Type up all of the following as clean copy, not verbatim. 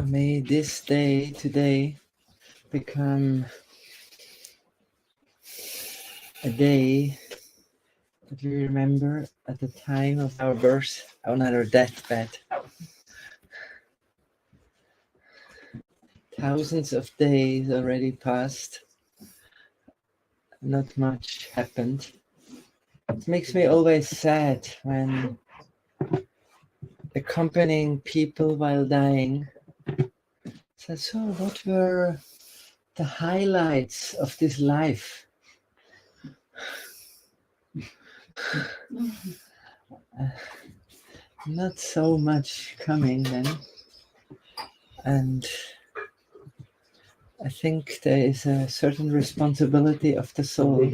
So may this day today become a day that we remember at the time of our birth on our deathbed. Thousands of days already passed. Not much happened. It makes me always sad when accompanying people while dying says, so what were the highlights of this life? Not so much coming then. And I think there is a certain responsibility of the soul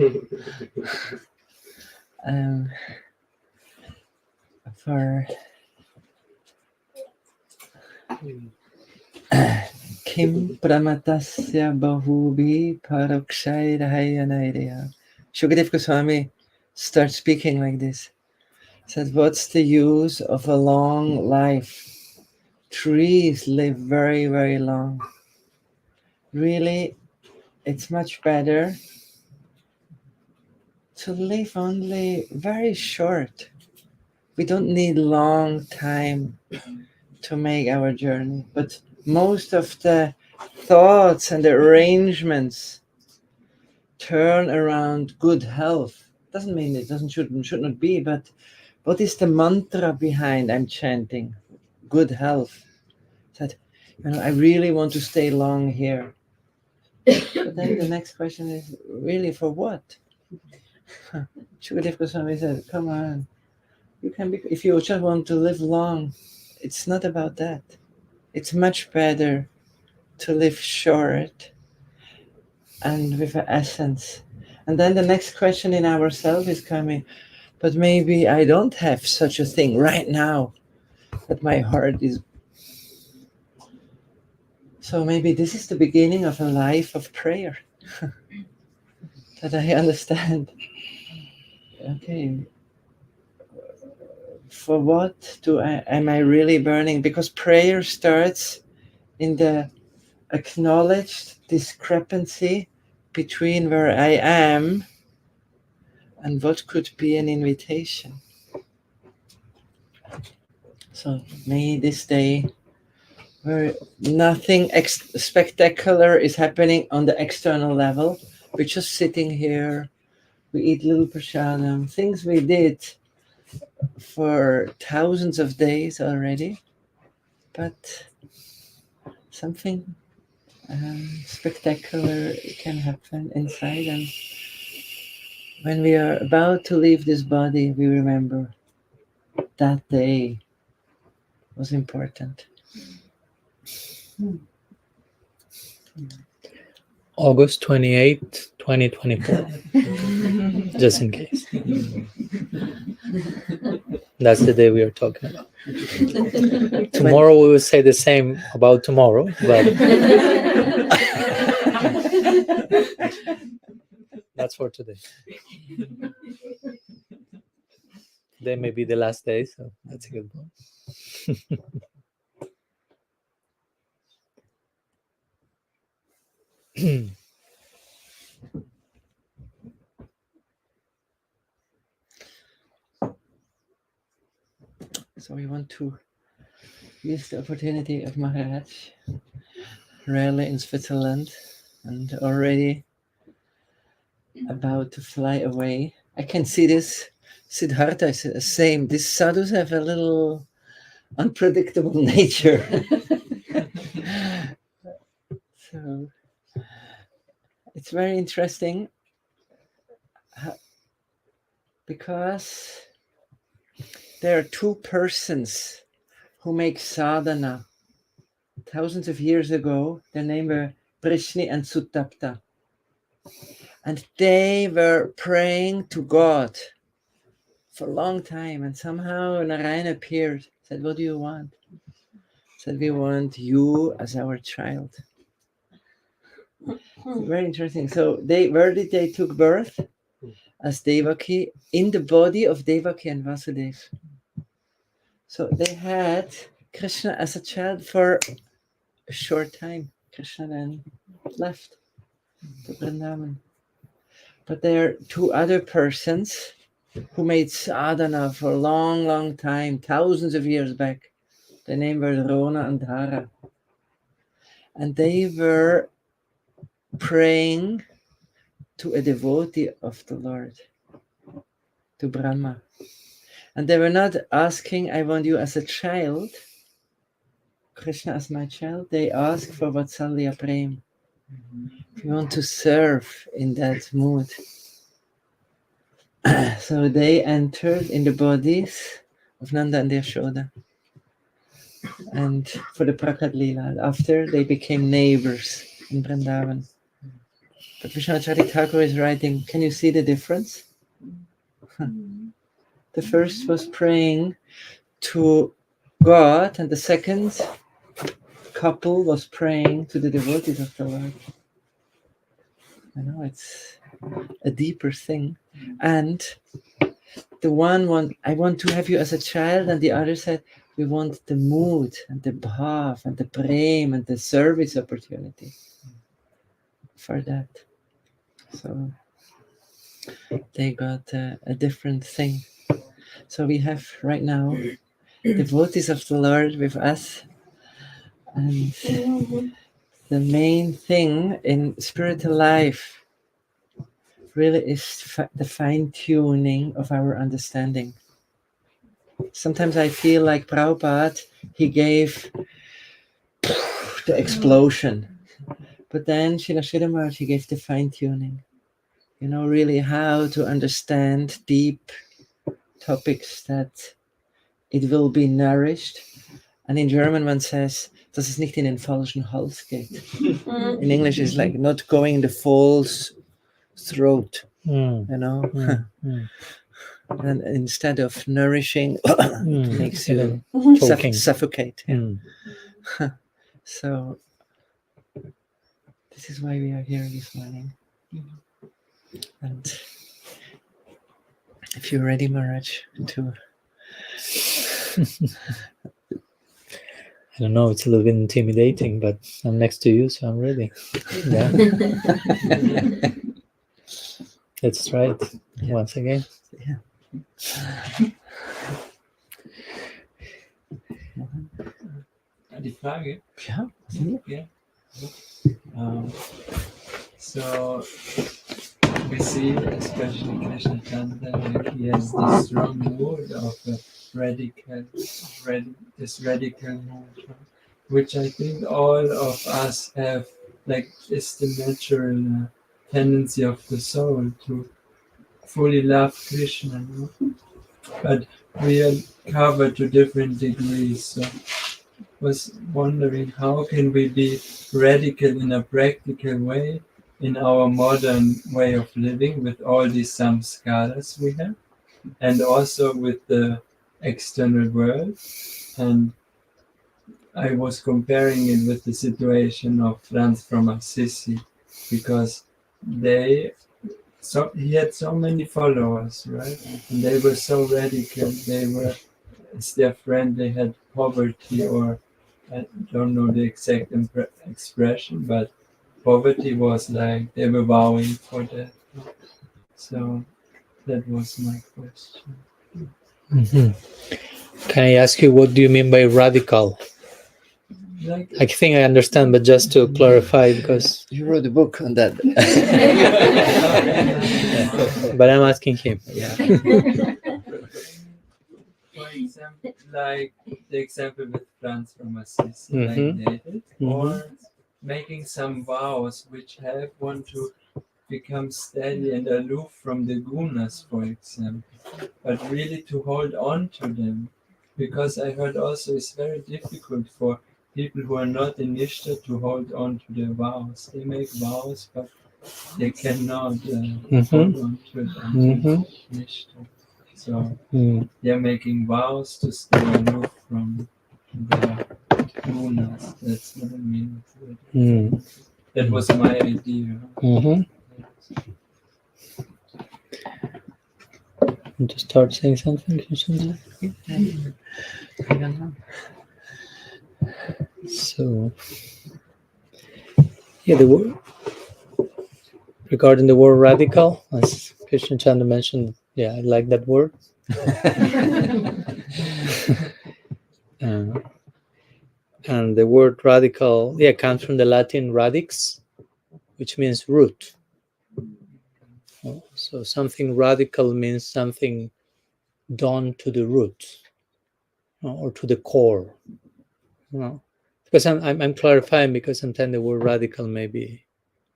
for Kim Pramatasya Bahubi Parakshairahayanairya. Shukadev Goswami starts speaking like this. Said, what's the use of a long life? Trees live very, very long. Really, it's much better to live only very short. We don't need long time to make our journey, but most of the thoughts and the arrangements turn around good health. Doesn't mean it should not be, but what is the mantra behind I'm chanting? Good health. That, I really want to stay long here. But then the next question is, really for what? Shukadev Goswami said, come on, you can be, if you just want to live long, it's not about that. It's much better to live short and with an essence. And then the next question in ourselves is coming, but maybe I don't have such a thing right now, but my heart is. So maybe this is the beginning of a life of prayer. That I understand. Okay, for what am I really burning? Because prayer starts in the acknowledged discrepancy between where I am and what could be an invitation. So may this day, where nothing spectacular is happening on the external level, we're just sitting here, we eat little prasadam, things we did for thousands of days already, but something spectacular can happen inside. And when we are about to leave this body, we remember that day was important. August 28th, 2024. Just in case. That's the day we are talking about. Tomorrow we will say the same about tomorrow, but that's for today. Today may be the last day, so that's a good one. So we want to use the opportunity of Maharaj, rarely in Switzerland, and already about to fly away. I can see this. Siddhartha is the same. These sadhus have a little unpredictable nature. So it's very interesting because there are two persons who make sadhana. Thousands of years ago, their name were Prishni and Suttapta. And they were praying to God for a long time. And somehow Narayana appeared, said, what do you want? Said, we want you as our child. Very interesting. So where did they took birth? As Devaki, in the body of Devaki and Vasudeva. So they had Krishna as a child for a short time. Krishna then left to Vrindavan. But there are two other persons who made sadhana for a long, long time, thousands of years back. Their name were Rona and Dhara. And they were praying to a devotee of the Lord, to Brahma. And they were not asking, I want you as a child, Krishna as my child. They asked for Vatsalya Prem. We want to serve in that mood. So they entered in the bodies of Nanda and Yashoda. And for the Prakat Lila, after they became neighbors in Vrindavan. But Vishnacharya Thakur is writing, can you see the difference? The first was praying to God, and the second couple was praying to the devotees of the Lord. I know it's a deeper thing. And the one, I want to have you as a child, and the other said, we want the mood and the bhav and the prem and the service opportunity for that. So they got a different thing. So we have right now devotees of the Lord with us. And the main thing in spiritual life really is the fine-tuning of our understanding. Sometimes I feel like Prabhupada, he gave the explosion. But then Srila Sridhar Maharaj, he gave the fine-tuning. You know, really how to understand deep topics that it will be nourished. And in German one says, dass es nicht in den falschen Hals geht. In English it's like not going in the false throat, you know. And instead of nourishing, it makes you suffocate. Yeah. So this is why we are here this morning. And if you're ready, Maharaj, to... I don't know, it's a little bit intimidating, but I'm next to you, so I'm ready. Yeah. Let's try it once again. Yeah. Die Frage? Ja. Yeah. So we see, especially Krishna Chandra, like he has this strong mood of radical mood, right? Which I think all of us have, like, is the natural tendency of the soul to fully love Krishna, no? But we are covered to different degrees. So was wondering how can we be radical in a practical way in our modern way of living with all these samskaras we have, and also with the external world. And I was comparing it with the situation of Franz from Assisi, because he had so many followers, right? And they were so radical. They were, as their friend, they had poverty, or I don't know the exact expression, but poverty was like they were vowing for that. So that was my question. Can I ask you, what do you mean by radical? Like, I think I understand, but just to clarify, because... You wrote a book on that. But I'm asking him. Yeah. for example, like the example with Franz from Assisi, like David, or making some vows which help one to become steady and aloof from the gunas, for example, but really to hold on to them. Because I heard also it's very difficult for people who are not in Nishta to hold on to their vows. They make vows, but they cannot hold on to them. Nishta. So they're making vows to stay aloof from the gunas. That's what I mean. That was my idea. Want to start saying something? I don't know. So Yeah, the word regarding the word radical, as Christian Chandra mentioned, yeah, I like that word. And the word radical, yeah, comes from the Latin radix, which means root. So something radical means something done to the root, or to the core. Because I'm clarifying, because sometimes the word radical may be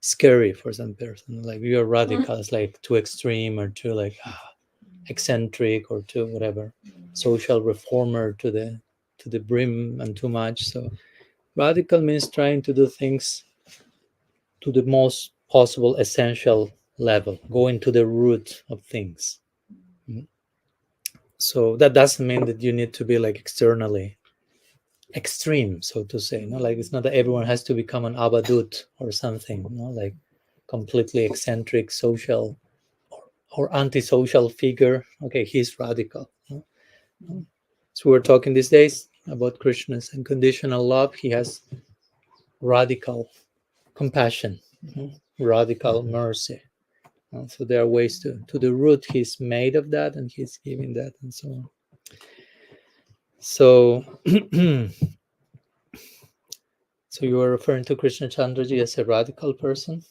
scary for some person. Like, you're radical, it's like too extreme, or too like eccentric, or too whatever, social reformer to the brim and too much. So radical means trying to do things to the most possible essential level, going to the root of things. So that doesn't mean that you need to be like externally extreme, so to say. Like, it's not that everyone has to become an abadut or something, like completely eccentric social or antisocial figure. Okay, he's radical. So we're talking these days about Krishna's unconditional love. He has radical compassion, radical mercy. So there are ways to the root. He's made of that, and he's giving that, and so on. So so you are referring to Krishna Chandraji as a radical person.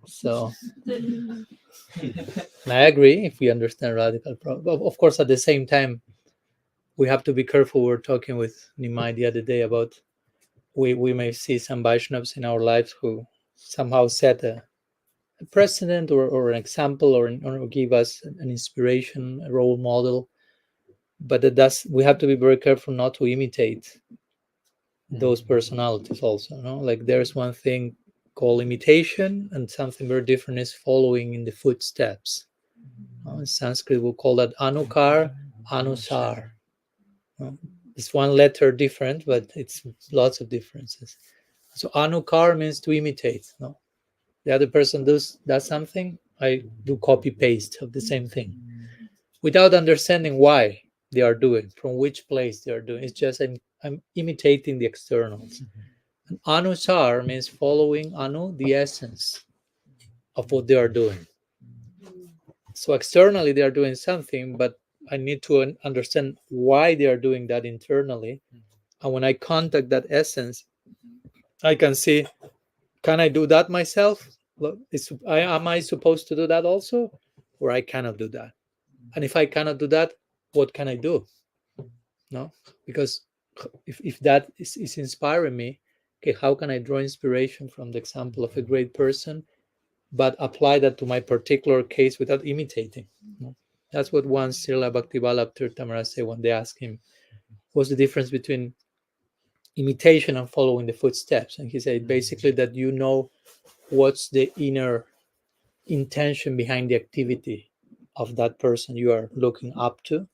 So and I agree, if we understand radical. Of course, at the same time, we have to be careful. We're talking with Nimai the other day about we may see some Vaishnavas in our lives who somehow set a precedent or an example, or give us an inspiration, a role model. But we have to be very careful not to imitate those personalities also. Like, there's one thing called imitation, and something very different is following in the footsteps. In Sanskrit, we'll call that anukar, anusar. It's one letter different, but it's lots of differences. So anukar means to imitate. The other person does something, I do copy paste of the same thing, without understanding why they are doing, from which place they are doing. It's just I'm imitating the externals. And anusar means following the essence of what they are doing. So externally they are doing something, but I need to understand why they are doing that internally. And when I contact that essence, I can see, can I do that myself? Am I supposed to do that also? Or I cannot do that? And if I cannot do that, what can I do? Because if that is inspiring me, okay, how can I draw inspiration from the example of a great person, but apply that to my particular case without imitating? That's what once Srila Bhaktivallabh Tirtha said when they asked him, what's the difference between imitation and following the footsteps? And he said basically that what's the inner intention behind the activity of that person you are looking up to.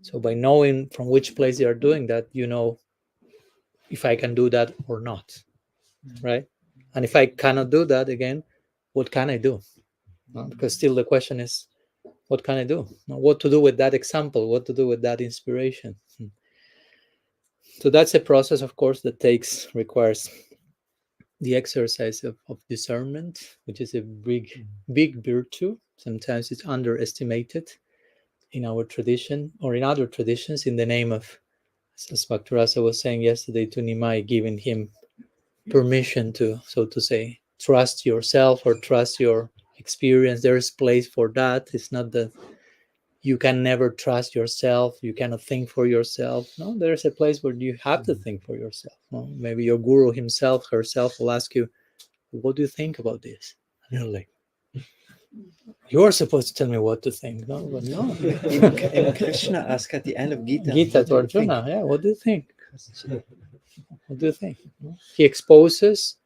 So by knowing from which place they are doing that, if I can do that or not, right? And if I cannot do that, again, what can I do? Because still the question is, what can I do? What to do with that example? What to do with that inspiration? So that's a process, of course, that requires the exercise of discernment, which is a big virtue. Sometimes it's underestimated in our tradition or in other traditions, in the name of, as Bhaktarasa was saying yesterday to Nimai, giving him permission to, so to say, trust yourself or trust your experience. There is place for that. It's not that you can never trust yourself, you cannot think for yourself. No, there's a place where you have to think for yourself. Maybe your guru himself, herself will ask you, what do you think about this? And you're like, you're supposed to tell me what to think. No, but no. Even Krishna asked at the end of Gita To Arjuna, what do you think? What do you think? He exposes,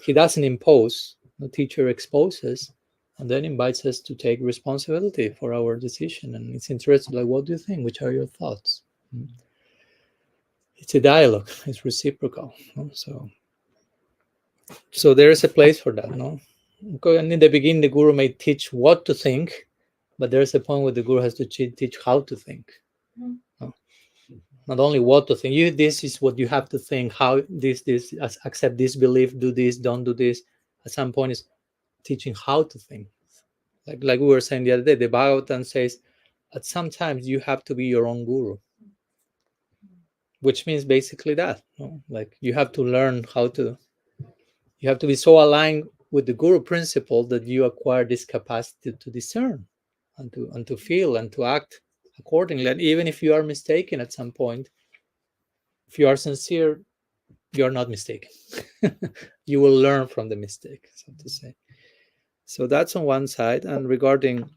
he doesn't impose. The teacher exposes and then invites us to take responsibility for our decision. And it's interesting, like, what do you think? Which are your thoughts? It's a dialogue. It's reciprocal. So there is a place for that. And in the beginning, the guru may teach what to think, but there's a point where the guru has to teach how to think. Not only what to think. This is what you have to think. How this accept this belief. Do this. Don't do this. At some point, is teaching how to think. Like we were saying the other day, the Bhagavatam says, at some times you have to be your own guru, which means basically that, like you have to learn how to. You have to be so aligned with the guru principle that you acquire this capacity to discern, and to feel and to act accordingly. And even if you are mistaken at some point, if you are sincere, you're not mistaken. You will learn from the mistake, so to say. So that's on one side. And regarding,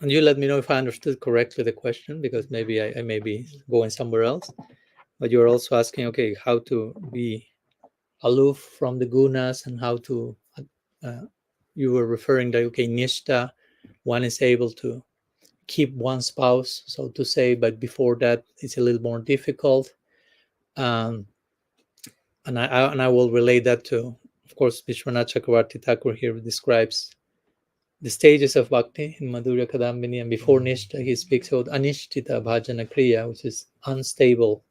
and you let me know if I understood correctly the question, because maybe I may be going somewhere else. But you're also asking, okay, how to be aloof from the gunas, and how to, you were referring that, okay, nishta, one is able to keep one spouse, so to say, but before that, it's a little more difficult. And I will relate that to, of course, Vishwanath Chakravarti Thakur here describes the stages of bhakti in Madhurya Kadambini, and before Nishta, he speaks about Anishtita Bhajana Kriya, which is unstable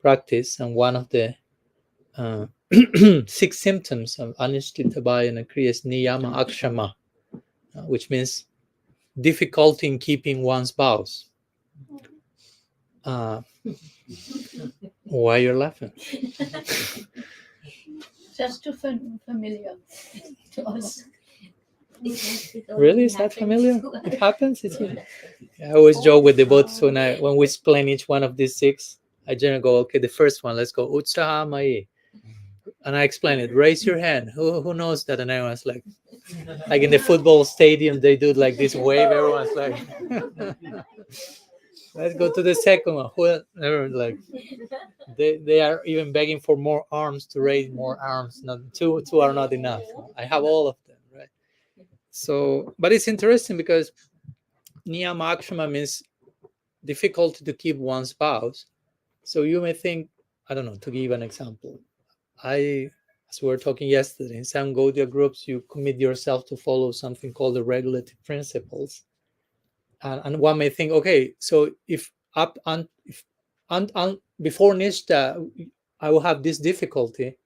practice. And one of the 6 symptoms of Anishtita Bhajana Kriya is Niyama Akshama, which means difficulty in keeping one's vows. Why you're laughing? Just too familiar to us. Really? Is that familiar? It happens? I always joke with the devotees when we explain each one of these 6, I generally go, okay, the first one, let's go, Utsaha Mai. And I explain it, raise your hand. Who knows that? And everyone's like in the football stadium, they do like this wave, everyone's like, let's go to the second one. Everyone's like, they are even begging for more arms, to raise more arms. Not two are not enough. I have all of them, right? So, but it's interesting because Niyama Akshama means difficulty to keep one's vows. So you may think, I don't know, to give an example, as we were talking yesterday, in some Gaudiya groups, you commit yourself to follow something called the regulative principles. And one may think, okay, so if before Nishta, I will have this difficulty,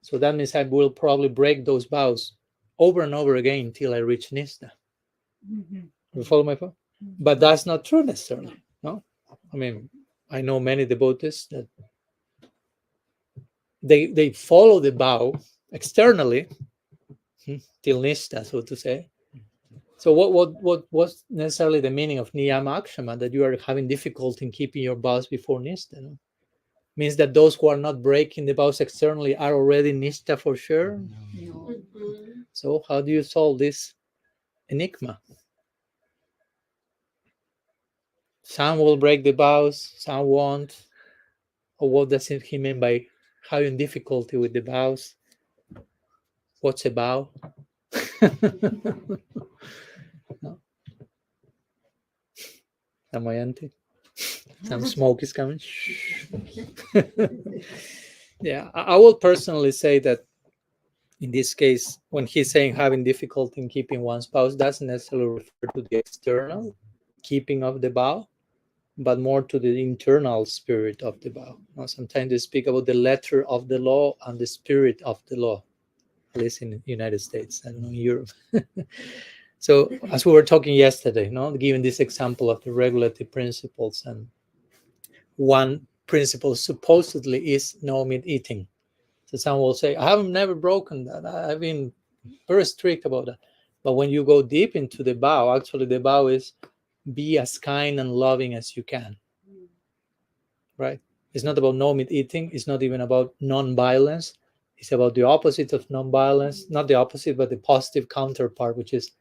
so that means I will probably break those vows over and over again until I reach Nishta. Mm-hmm. You follow my point? But that's not true necessarily. No, I mean, I know many devotees that they follow the vow externally till Nishta, so to say. So what was necessarily the meaning of Niyama Akshama, that you are having difficulty in keeping your vows before Nishta? No? Means that those who are not breaking the vows externally are already Nishta for sure? No. So how do you solve this enigma? Some will break the vows, some won't. Or what does he mean by having difficulty with the vows? What's a vow? No? Damayanti? Some smoke is coming. Yeah, I will personally say that in this case, when he's saying having difficulty in keeping one's vows, doesn't necessarily refer to the external keeping of the vow, but more to the internal spirit of the vow. Now, sometimes they speak about the letter of the law and the spirit of the law, at least in the United States, I don't know, in Europe. So, as we were talking yesterday, given this example of the regulative principles, and one principle supposedly is no meat eating. So some will say, I have never broken that. I've been very strict about that. But when you go deep into the vow, actually the vow is be as kind and loving as you can. Right? It's not about no meat eating. It's not even about non-violence. It's about the opposite of non-violence. Not the opposite, but the positive counterpart, which is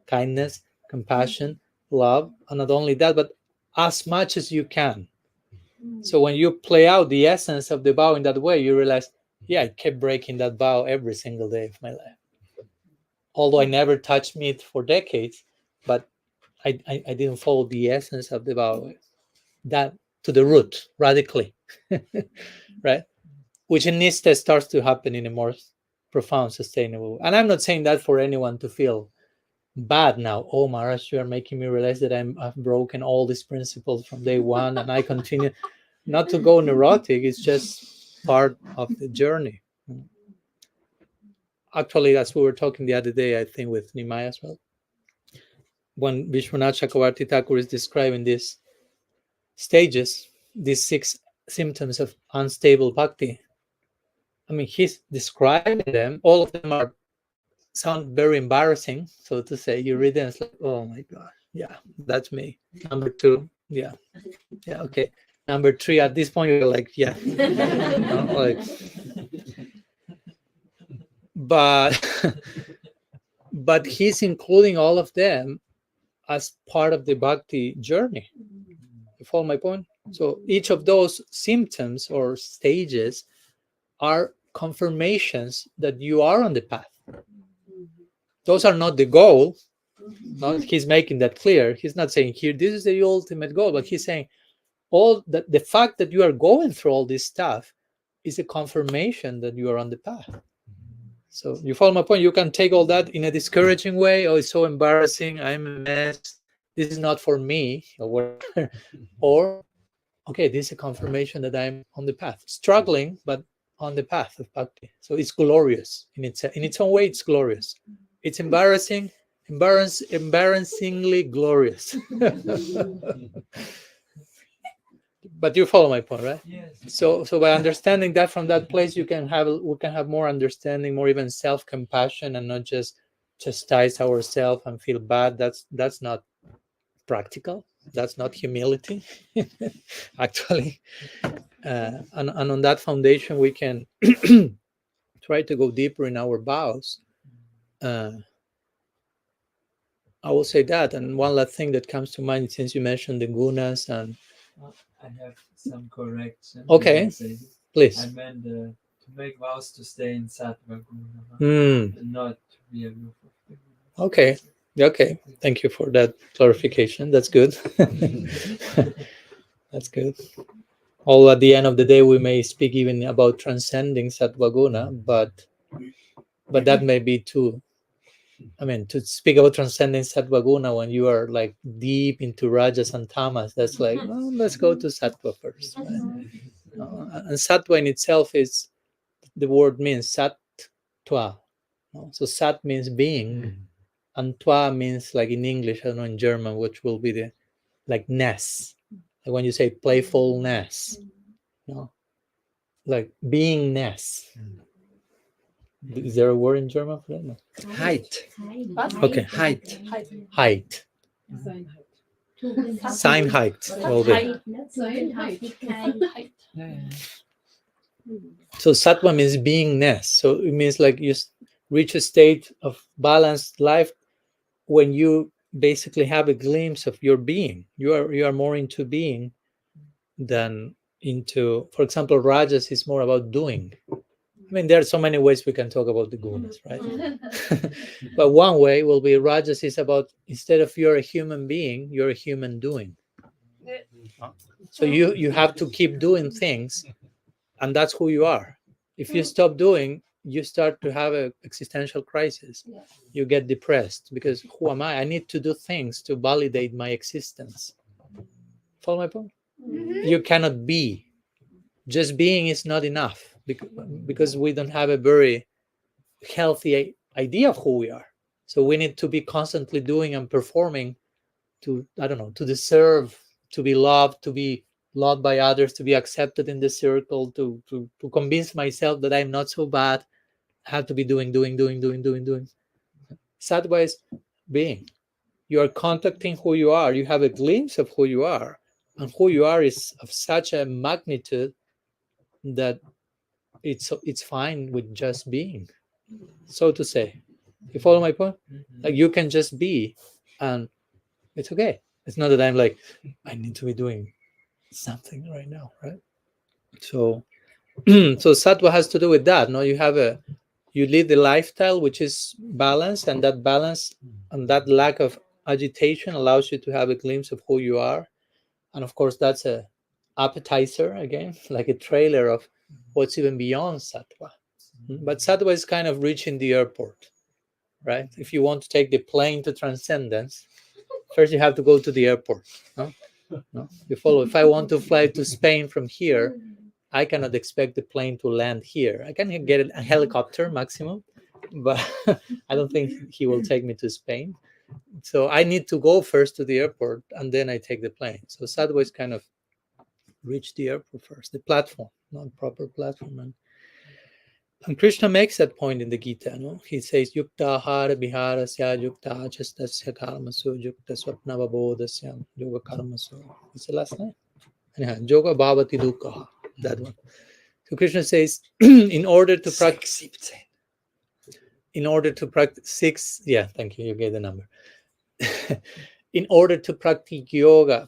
kindness, compassion, love. And not only that, but as much as you can. So when you play out the essence of the vow in that way, you realize, yeah, I kept breaking that vow every single day of my life. Although I never touched meat for decades, but I didn't follow the essence of the vow, that to the root, radically, right? Which in Nishta starts to happen in a more profound, sustainable way. And I'm not saying that for anyone to feel bad now. Oh, Maharaj, you are making me realize that I've broken all these principles from day one, and I continue not to go neurotic. It's just part of the journey. Actually, as we were talking the other day, I think with Nimai as well, when Vishwanath Chakravarti Thakur is describing these stages, these 6 symptoms of unstable bhakti, I mean, he's describing them. All of them sound very embarrassing, so to say. You read them, it's like, oh my god, yeah, that's me. Number 2, yeah, okay. Number 3, at this point, you're like, yeah, like, but he's including all of them as part of the bhakti journey. You follow my point? So each of those symptoms or stages are confirmations that you are on the path. Those are not the goal. No, he's making that clear. He's not saying here, this is the ultimate goal, but he's saying all that the fact that you are going through all this stuff is a confirmation that you are on the path. So you follow my point? You can take all that in a discouraging way. Oh, it's so embarrassing. I'm a mess. This is not for me, or whatever. Or, okay, this is a confirmation that I'm on the path, struggling, but on the path of bhakti. So it's glorious in its own way. It's glorious. It's embarrassingly glorious. But you follow my point, right? Yes. So by understanding that from that place, we can have more understanding, more even self-compassion, and not just chastise ourselves and feel bad. That's not practical. That's not humility, actually. And on that foundation, we can try to go deeper in our vows. I will say that. And one last thing that comes to mind, since you mentioned the gunas, and I have some correction. Okay, please. I meant to make vows to stay in Sattva Guna, and not to be aloof of the Guna. Okay. Thank you for that clarification. That's good. That's good. Although at the end of the day, we may speak even about transcending Sattva Guna, but that may be too. I mean, to speak about transcending Sattva Guna when you are like deep into Rajas and Tamas, that's like, well, let's go to Sattva first. Right? And Sattva in itself is, the word means Sattva. So Sat means being, and Twa means, like in English, I don't know in German, which will be the like ness. Like when you say playfulness, like beingness. Is there a word in German for that? No. Height. Okay. Height. Seinheit. Will be. So Sattva means beingness. So it means like you reach a state of balanced life when you basically have a glimpse of your being. You are more into being than into, for example, Rajas is more about doing. I mean, there are so many ways we can talk about the gunas, right? But one way will be Rajas is about, instead of you're a human being, you're a human doing. So you have to keep doing things, and that's who you are. If you stop doing, you start to have an existential crisis. You get depressed because who am I? I need to do things to validate my existence. Follow my point? You cannot be. Just being is not enough because we don't have a very healthy idea of who we are. So we need to be constantly doing and performing to, I don't know, to deserve, to be loved by others, to be accepted in the circle, to convince myself that I'm not so bad. I have to be doing. Sattva is being. You are contacting who you are. You have a glimpse of who you are. And who you are is of such a magnitude that it's fine with just being, so to say. You follow my point? Like you can just be, and it's okay. It's not that I'm like, I need to be doing something right now, right? So so Sattva has to do with that. No, you lead the lifestyle which is balanced, and that balance and that lack of agitation allows you to have a glimpse of who you are. And of course, that's a appetizer, again, like a trailer of what's even beyond Sattva. But Sattva is kind of reaching the airport. right? If you want to take the plane to transcendence, first you have to go to the airport. No? No? You follow? If I want to fly to Spain from here, I cannot expect the plane to land here. I can get a helicopter maximum, but I don't think he will take me to Spain. So I need to go first to the airport and then I take the plane. So Sadhguru kind of reached the airport first, the platform, not proper platform. And Krishna makes that point in the Gita. No? He says, Yukta hara viharasya yukta chastasya karmasu yukta swapnava bodhasya yoga karmasu. It's the last line. Anyhow, yoga bhavati dukkha. That one. So Krishna says, in order to practice, six, yeah, thank you, you gave the number. In order to practice yoga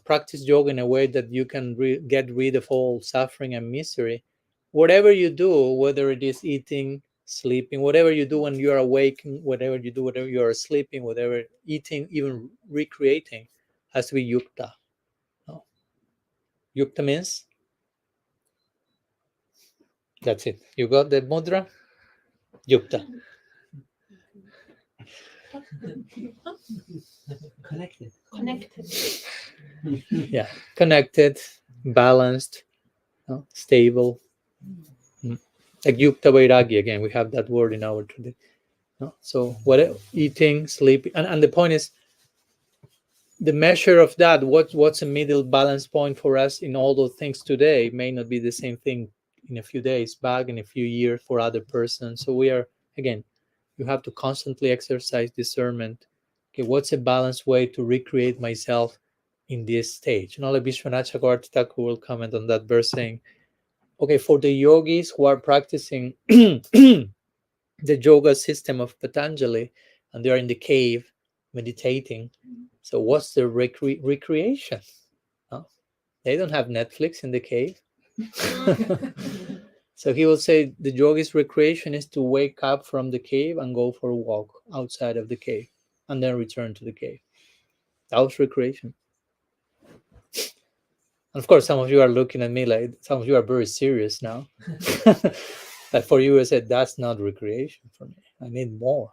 in a way that you can get rid of all suffering and misery, whatever you do, whether it is eating, sleeping, whatever you do when you are awake, whatever you do, whatever you are sleeping, whatever eating, even recreating, has to be yukta. No? Yukta means that's it. You got the mudra? Yukta. Connected. Yeah, connected, balanced, no? Stable. Like yukta vairagya, again, we have that word in our tradition. No? So what eating, sleeping, and the point is the measure of that, what's a middle balance point for us in all those things today may not be the same thing in a few days back, in a few years for other persons. So we are, again, you have to constantly exercise discernment. Okay, what's a balanced way to recreate myself in this stage? You know, like Vishwanath Chakravarti Thakur will comment on that verse saying, okay, for the yogis who are practicing the yoga system of Patanjali and they are in the cave meditating, so what's the recreation? No? They don't have Netflix in the cave. So he will say the yogi's recreation is to wake up from the cave and go for a walk outside of the cave and then return to the cave. That was recreation. And of course, some of you are looking at me like some of you are very serious now. But for you, I said, that's not recreation for me. I need more.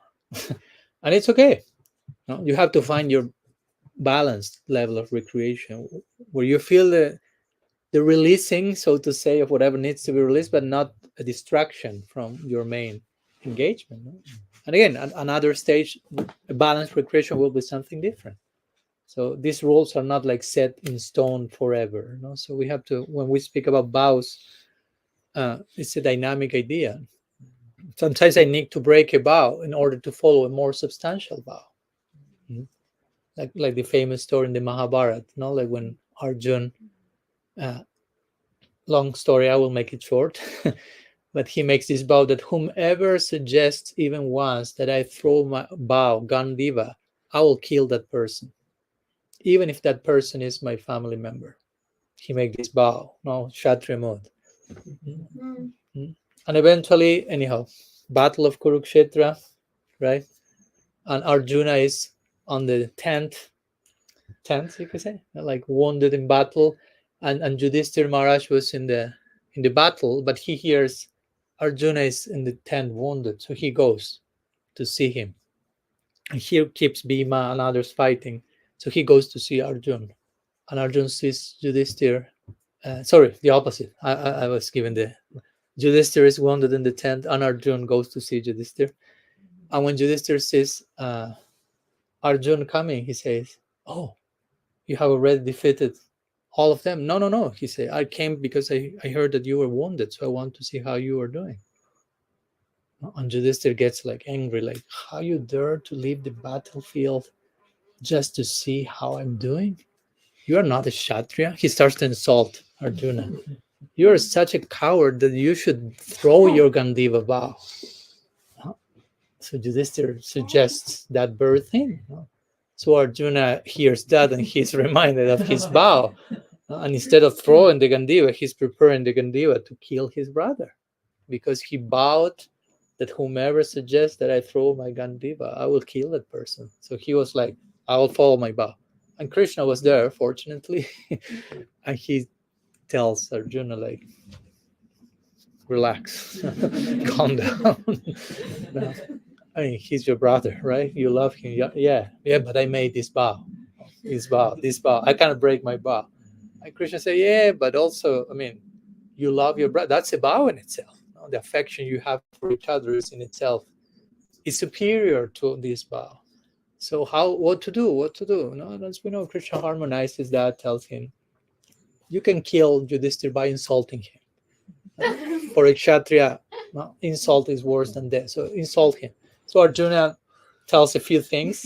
And it's okay. No? You have to find your balanced level of recreation where you feel the releasing, so to say, of whatever needs to be released, but not a distraction from your main engagement. No? And again, another stage, a balanced recreation will be something different. So these rules are not like set in stone forever. No? So we have to, when we speak about vows, it's a dynamic idea. Sometimes I need to break a vow in order to follow a more substantial vow. Like the famous story in the Mahabharata, no? Like when Arjun, long story, I will make it short, but he makes this vow that whomever suggests even once that I throw my bow, Gandiva, I will kill that person, even if that person is my family member. He makes this vow, no, Kshatriya mode. And eventually, anyhow, Battle of Kurukshetra, right? And Arjuna is on the 10th, you could say, like wounded in battle, and Yudhishthira Maharaj was in the battle, but he hears Arjuna is in the 10th wounded, so he goes to see him. And here keeps Bhima and others fighting, so he goes to see Arjun, and Arjun sees Yudhishthira. Sorry, the opposite. I was given the Yudhishthira is wounded in the 10th, and Arjun goes to see Yudhishthira. And when Yudhishthira sees Arjun coming, he says, "Oh, you have already defeated all of them." No, he said, "I came because I heard that you were wounded, so I want to see how you are doing." And Yudhishthira gets like angry, like, how you dare to leave the battlefield just to see how I'm doing? You are not a Kshatriya. He starts to insult Arjuna. You are such a coward that you should throw your Gandiva bow. So Yudhishthira suggests that very thing. So Arjuna hears that and he's reminded of his vow. And instead of throwing the Gandiva, he's preparing the Gandiva to kill his brother. Because he vowed that whomever suggests that I throw my Gandiva, I will kill that person. So he was like, I will follow my vow. And Krishna was there, fortunately. And he tells Arjuna, like, relax, calm down. I mean, he's your brother, right? You love him. Yeah, but I made this vow. This vow. I cannot break my vow. And Krishna say, yeah, but also, I mean, you love your brother. That's a vow in itself. The affection you have for each other is in itself is superior to this vow. So what to do? No, as we know, Krishna harmonizes that, tells him, you can kill Yudhishthira by insulting him. For a Kshatriya, no, insult is worse than death. So insult him. So Arjuna tells a few things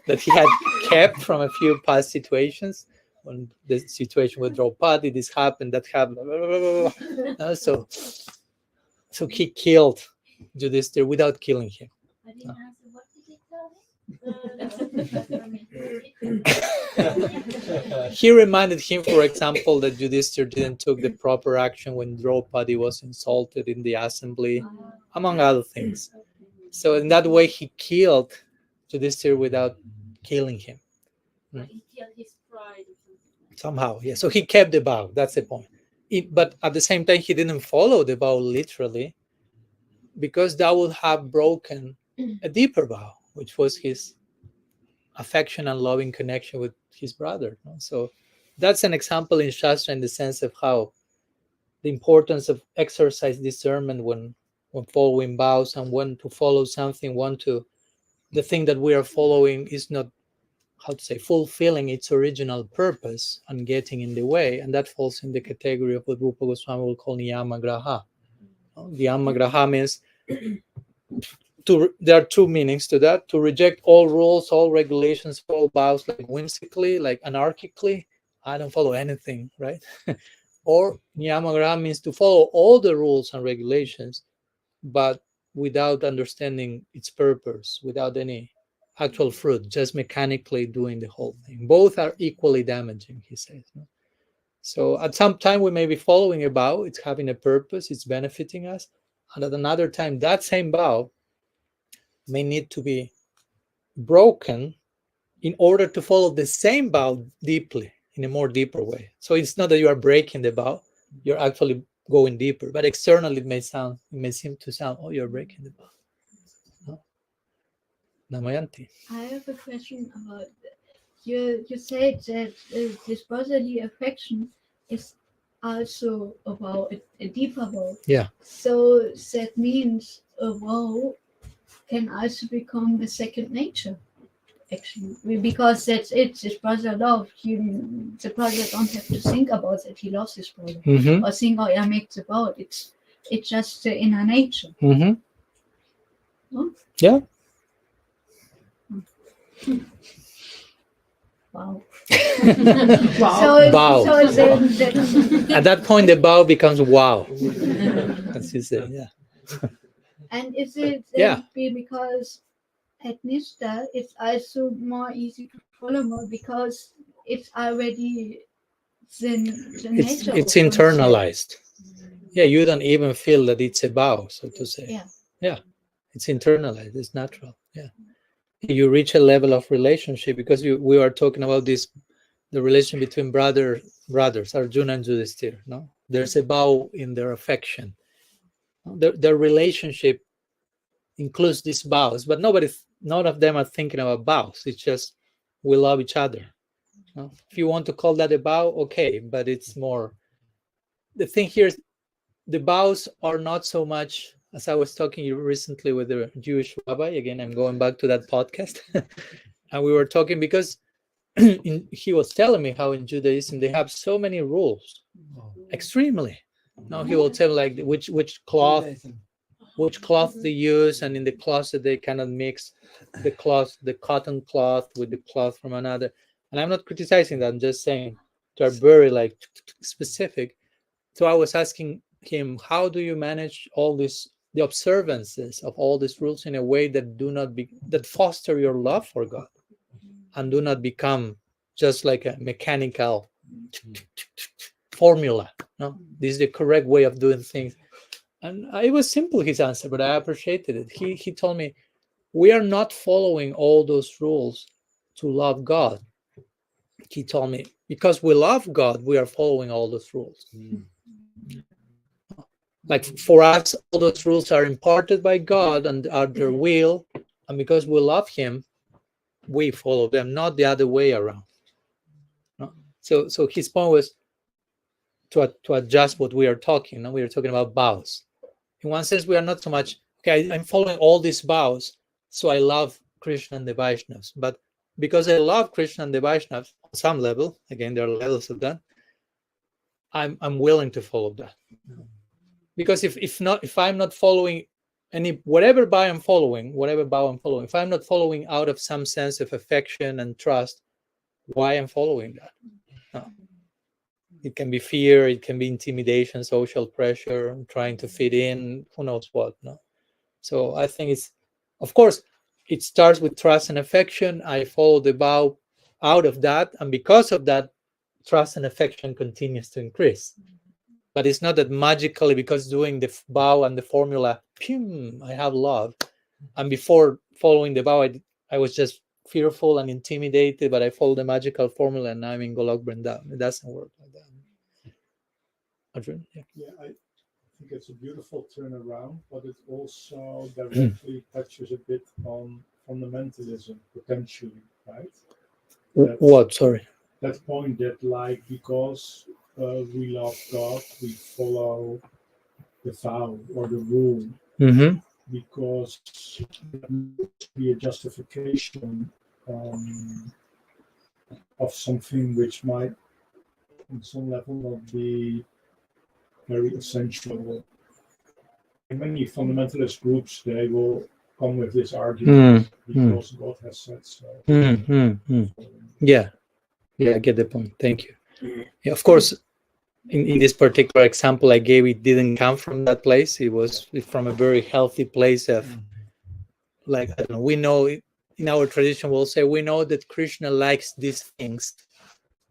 that he had kept from a few past situations. When the situation with Draupadi, this happened, that happened. Blah, blah, blah, blah. So he killed Yudhishthira without killing him. I didn't answer. What did he tell him? He reminded him, for example, that Yudhishthira didn't took the proper action when Draupadi was insulted in the assembly, among other things. So in that way, he killed Yudhishthira without killing him. He killed his pride. Somehow, yeah. So he kept the vow. That's the point. But at the same time, he didn't follow the vow literally, because that would have broken a deeper vow, which was his affection and loving connection with his brother. So that's an example in Shastra in the sense of how the importance of exercise discernment when following vows, and when to follow something, the thing that we are following is not, fulfilling its original purpose and getting in the way. And that falls in the category of what Rupa Goswami will call niyama graha. Niyama graha means there are two meanings to that: to reject all rules, all regulations, all vows, like whimsically, like anarchically. I don't follow anything, right? Or niyama graha means to follow all the rules and regulations, but without understanding its purpose, without any actual fruit, just mechanically doing the whole thing. Both are equally damaging, he says. So at some time we may be following a vow, it's having a purpose, it's benefiting us, and at another time that same vow may need to be broken in order to follow the same vow deeply, in a more deeper way. So it's not that you are breaking the vow, you're actually going deeper, but externally it may seem to sound, oh, you're breaking the vow. Namayanti. I have a question about you said that this brotherly affection is also about a deeper vow. Yeah. So that means a vow can also become a second nature, actually, because that's it. This brother love you. The brother don't have to think about that he loves his brother, or think, oh, I make the vow. It's just the inner nature. Mm-hmm. No? Yeah. Wow. Wow. So then, At that point, the vow becomes wow. As you say, yeah. and is it because at Nishta it's also more easy to follow more because it's already the nature. It's internalized. Yeah, you don't even feel that it's a vow, so to say. Yeah, it's internalized. It's natural. Yeah. You reach a level of relationship, because we are talking about the relation between brothers, Arjuna and Yudhishthira. No, there's a vow in their affection. Their relationship includes these vows, but none of them are thinking about vows. It's just we love each other. No? If you want to call that a vow, okay, but it's more. The thing here is the vows are not so much. As I was talking recently with a Jewish rabbi, again, I'm going back to that podcast, and we were talking because he was telling me how in Judaism they have so many rules, extremely. Now he will tell like which cloth they use, and in the closet they cannot mix the cotton cloth with the cloth from another. And I'm not criticizing that. I'm just saying they're very like specific. So I was asking him, how do you manage all the observances of all these rules in a way that foster your love for God and do not become just like a mechanical formula? No, this is the correct way of doing things. And it was simple, his answer, but I appreciated it. He told me, we are not following all those rules to love God. He told me, because we love God, we are following all those rules. Like for us, all those rules are imparted by God and are their will, and because we love him, we follow them, not the other way around. No? So his point was to adjust what we are talking. Now we are talking about vows. In one sense, we are not so much, okay, I'm following all these vows, so I love Krishna and the Vaishnavas. But because I love Krishna and the Vaishnavas on some level, again, there are levels of that, I'm willing to follow that. Because if I'm not following whatever vow I'm following, if I'm not following out of some sense of affection and trust, why I'm following that? No. It can be fear, it can be intimidation, social pressure, trying to fit in, who knows what. No. So I think of course, it starts with trust and affection. I follow the vow out of that, and because of that, trust and affection continues to increase. But it's not that magically, because doing the vow and the formula, I have love. And before following the vow, I was just fearful and intimidated, but I followed the magical formula and now I'm in Golok Vrindavan. It doesn't work like that. Arjun? Yeah. I think it's a beautiful turnaround, but it also directly touches a bit on fundamentalism, potentially, right? What? Sorry. That point that, like, because we love God, we follow the vow or the rule, because there must be a justification of something which might, on some level, not be very essential. In many fundamentalist groups, they will come with this argument because God has said so. Yeah, I get the point. Thank you. Yeah, of course, in this particular example I gave, it didn't come from that place. It was from a very healthy place of, like, I don't know, we know in our tradition we'll say we know that Krishna likes these things,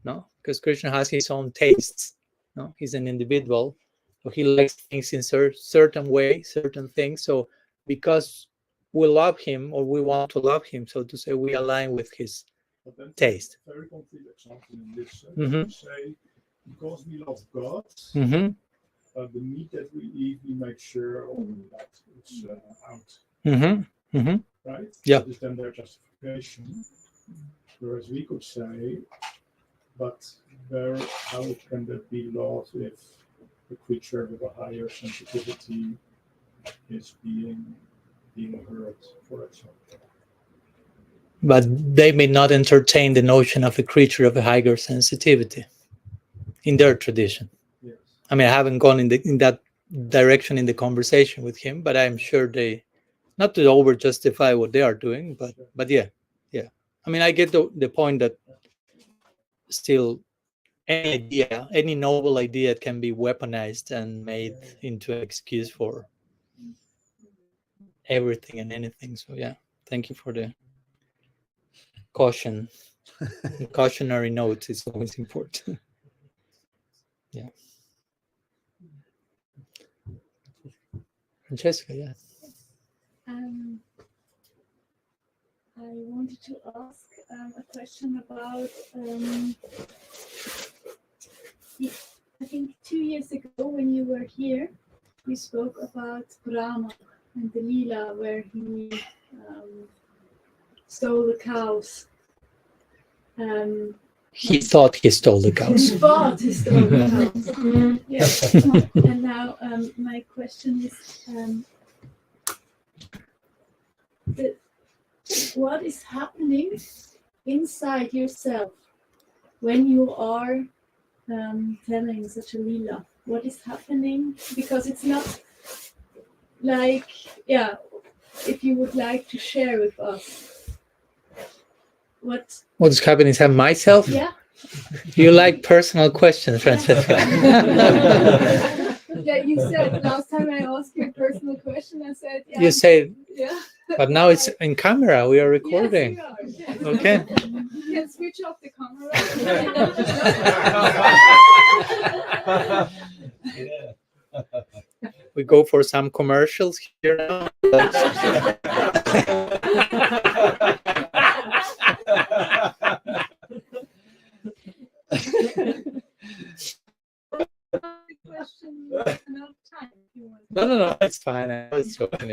no, because Krishna has his own tastes. No, he's an individual, so he likes things in certain way, certain things. So because we love him, or we want to love him, so to say, we align with his taste. Very concrete example in this. Say, because we love God, the meat that we eat, we make sure that it's out. Right? Yeah. That is then their justification. Whereas we could say, but how can that be love if a creature with a higher sensitivity is being hurt, for example? But they may not entertain the notion of a creature of a higher sensitivity in their tradition. Yes. I mean, I haven't gone in that direction in the conversation with him, but I'm sure they, not to over justify what they are doing, but yeah. I mean, I get the point that still any noble idea can be weaponized and made into an excuse for everything and anything. So yeah, thank you for the caution. The cautionary note is always important. Yeah. Francesca, yeah. I wanted to ask a question about, I think 2 years ago when you were here, we spoke about Brahma and the Leela where he stole the cows. He thought he stole the cows. He thought he stole the cows. Yeah. And now my question is, what is happening inside yourself when you are telling such a Leela? What is happening? Because it's not like, if you would like to share with us what is happening inside myself? Yeah. You like personal questions, Francesca. Yeah, you said last time I asked you a personal question, I said, yeah. You said, yeah. But now it's in camera. We are recording. Yes, we are. Yes. Okay. You can switch off the camera. We go for some commercials here now. No, it's fine. I was joking.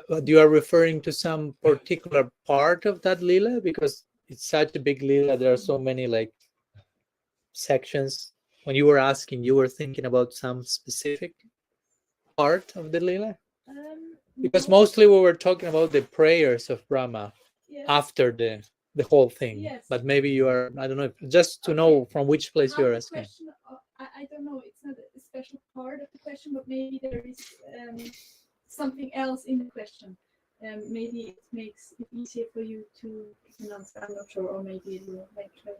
but you are referring to some particular part of that lila, because it's such a big lila. There are so many like sections. When you were asking, you were thinking about some specific part of the lila, because No, mostly we were talking about the prayers of Brahma yes. after the whole thing. Yes. But maybe you are, I don't know, just to know from which place How you are the asking. question, I don't know, it's not a special part of the question, but maybe there is something else in the question. Maybe it makes it easier for you to pronounce. I'm not sure, or maybe it will make sense.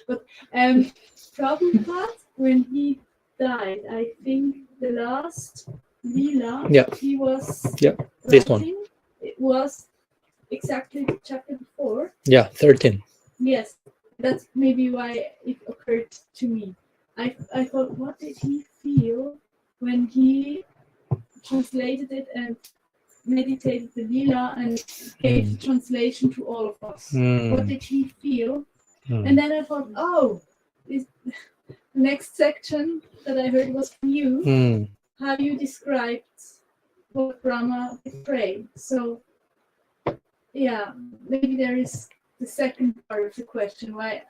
But Prabhupada, when he died, I think the last Leela he was This one. writing, it was exactly the chapter before. 13. Yes, that's maybe why it occurred to me. I thought, what did he feel when he translated it and meditated the Lila and gave the translation to all of us? What did he feel? And then I thought, oh, this next section that I heard was from you, how you described what Brahma would pray. So, yeah, maybe there is the second part of the question, why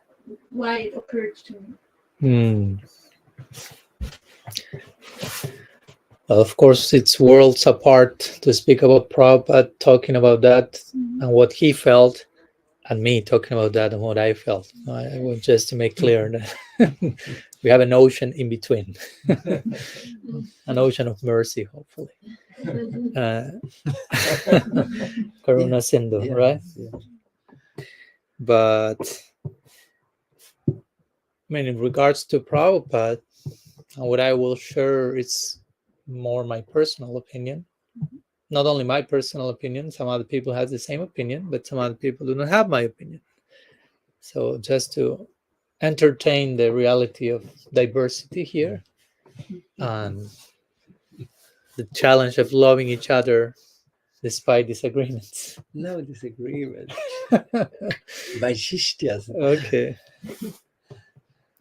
it occurred to me. Well, of course, it's worlds apart to speak about Prabhupada talking about that and what he felt, and me talking about that and what I felt. I want just to make clear that we have an ocean in between, an ocean of mercy, hopefully. Karuna Sindhu, right? Yeah. But I mean, in regards to Prabhupada, what I will share is more my personal opinion. Not only my personal opinion, some other people have the same opinion, but some other people do not have my opinion. So just to entertain the reality of diversity here and the challenge of loving each other despite disagreements. No disagreement. Vaishishtyas. Okay.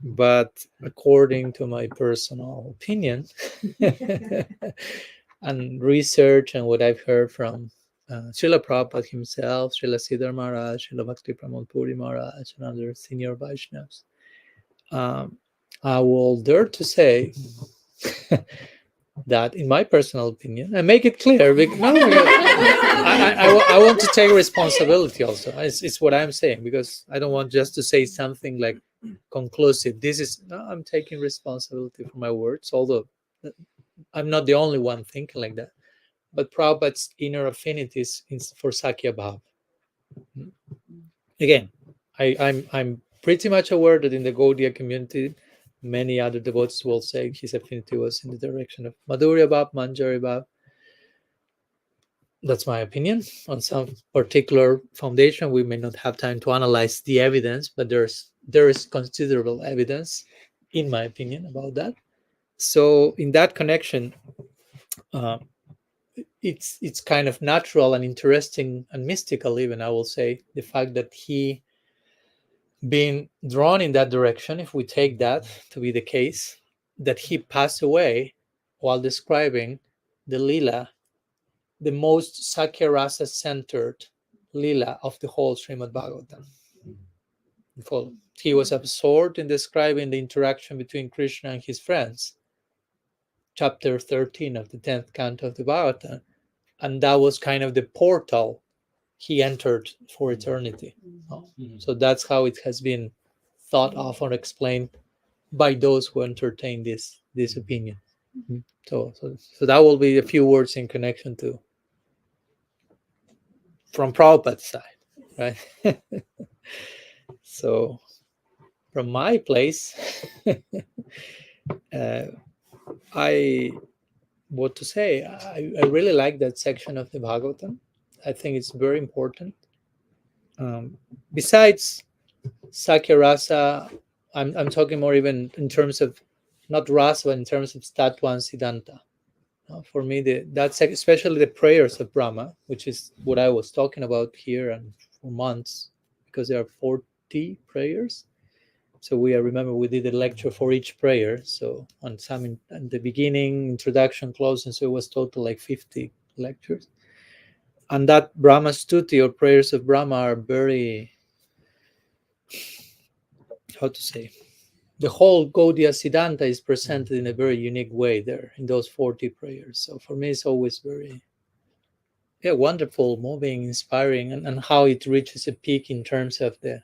But according to my personal opinion and research and what I've heard from Srila Prabhupada himself, Srila Siddhar Maharaj, Srila Bhakti Pramod Puri Maharaj, and other senior Vaishnavas, I will dare to say that, in my personal opinion, and make it clear, because I want to take responsibility also. It's what I'm saying, because I don't want just to say something like conclusive. I'm taking responsibility for my words, although I'm not the only one thinking like that. But Prabhupada's inner affinities for Sakya Bhav. Again, I'm pretty much aware that in the Gaudiya community, many other devotees will say his affinity was in the direction of Madhurya Bhav, Manjari Bhav. That's my opinion. On some particular foundation, we may not have time to analyze the evidence, but there is considerable evidence, in my opinion, about that. So in that connection, it's kind of natural and interesting and mystical, even, I will say, the fact that he being drawn in that direction, if we take that to be the case, that he passed away while describing the Lila, the most Sakya Rasa centered Lila of the whole Srimad Bhagavatam. He was absorbed in describing the interaction between Krishna and his friends, chapter 13 of the 10th canto of the Bhagavatam, and that was kind of the portal he entered for eternity. So that's how it has been thought of or explained by those who entertain this opinion. So that will be a few words in connection to from Prabhupada's side, right? So from my place, I really like that section of the Bhagavatam. I think it's very important. Besides Sakya Rasa, I'm talking more even in terms of not rasa, but in terms of Tattva and Siddhanta. For me, that's especially the prayers of Brahma, which is what I was talking about here and for months, because there are 40 prayers. So remember we did a lecture for each prayer. So on some in the beginning, introduction, close, and so it was total like 50 lectures. And that Brahma Stuti or prayers of Brahma are very, how to say, the whole Gaudiya Siddhanta is presented in a very unique way there in those 40 prayers. So for me, it's always very wonderful, moving, inspiring, and how it reaches a peak in terms of the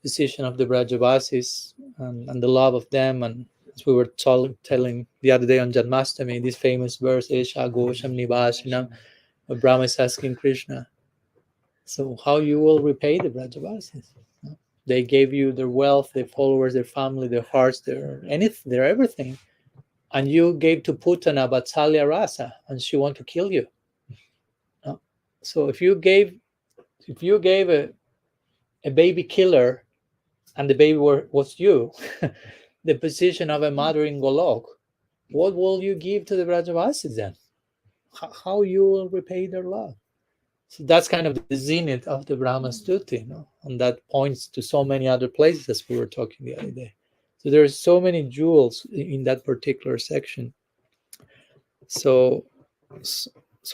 decision of the Brajavasis and the love of them. And as we were telling the other day on Janmashtami, this famous verse, Esha Gosham Nivashinam, where Brahma is asking Krishna, so how you will repay the Brajavasis? They gave you their wealth, their followers, their family, their hearts, their anything, their everything. And you gave to Putana Vatsalya Rasa, and she wanted to kill you. So if you gave a baby killer and the baby was you, the position of a mother in Golok, what will you give to the Brajavasis then? How you will repay their love? So that's kind of the zenith of the Brahma Stuti, and that points to so many other places as we were talking the other day. So there's so many jewels in that particular section. So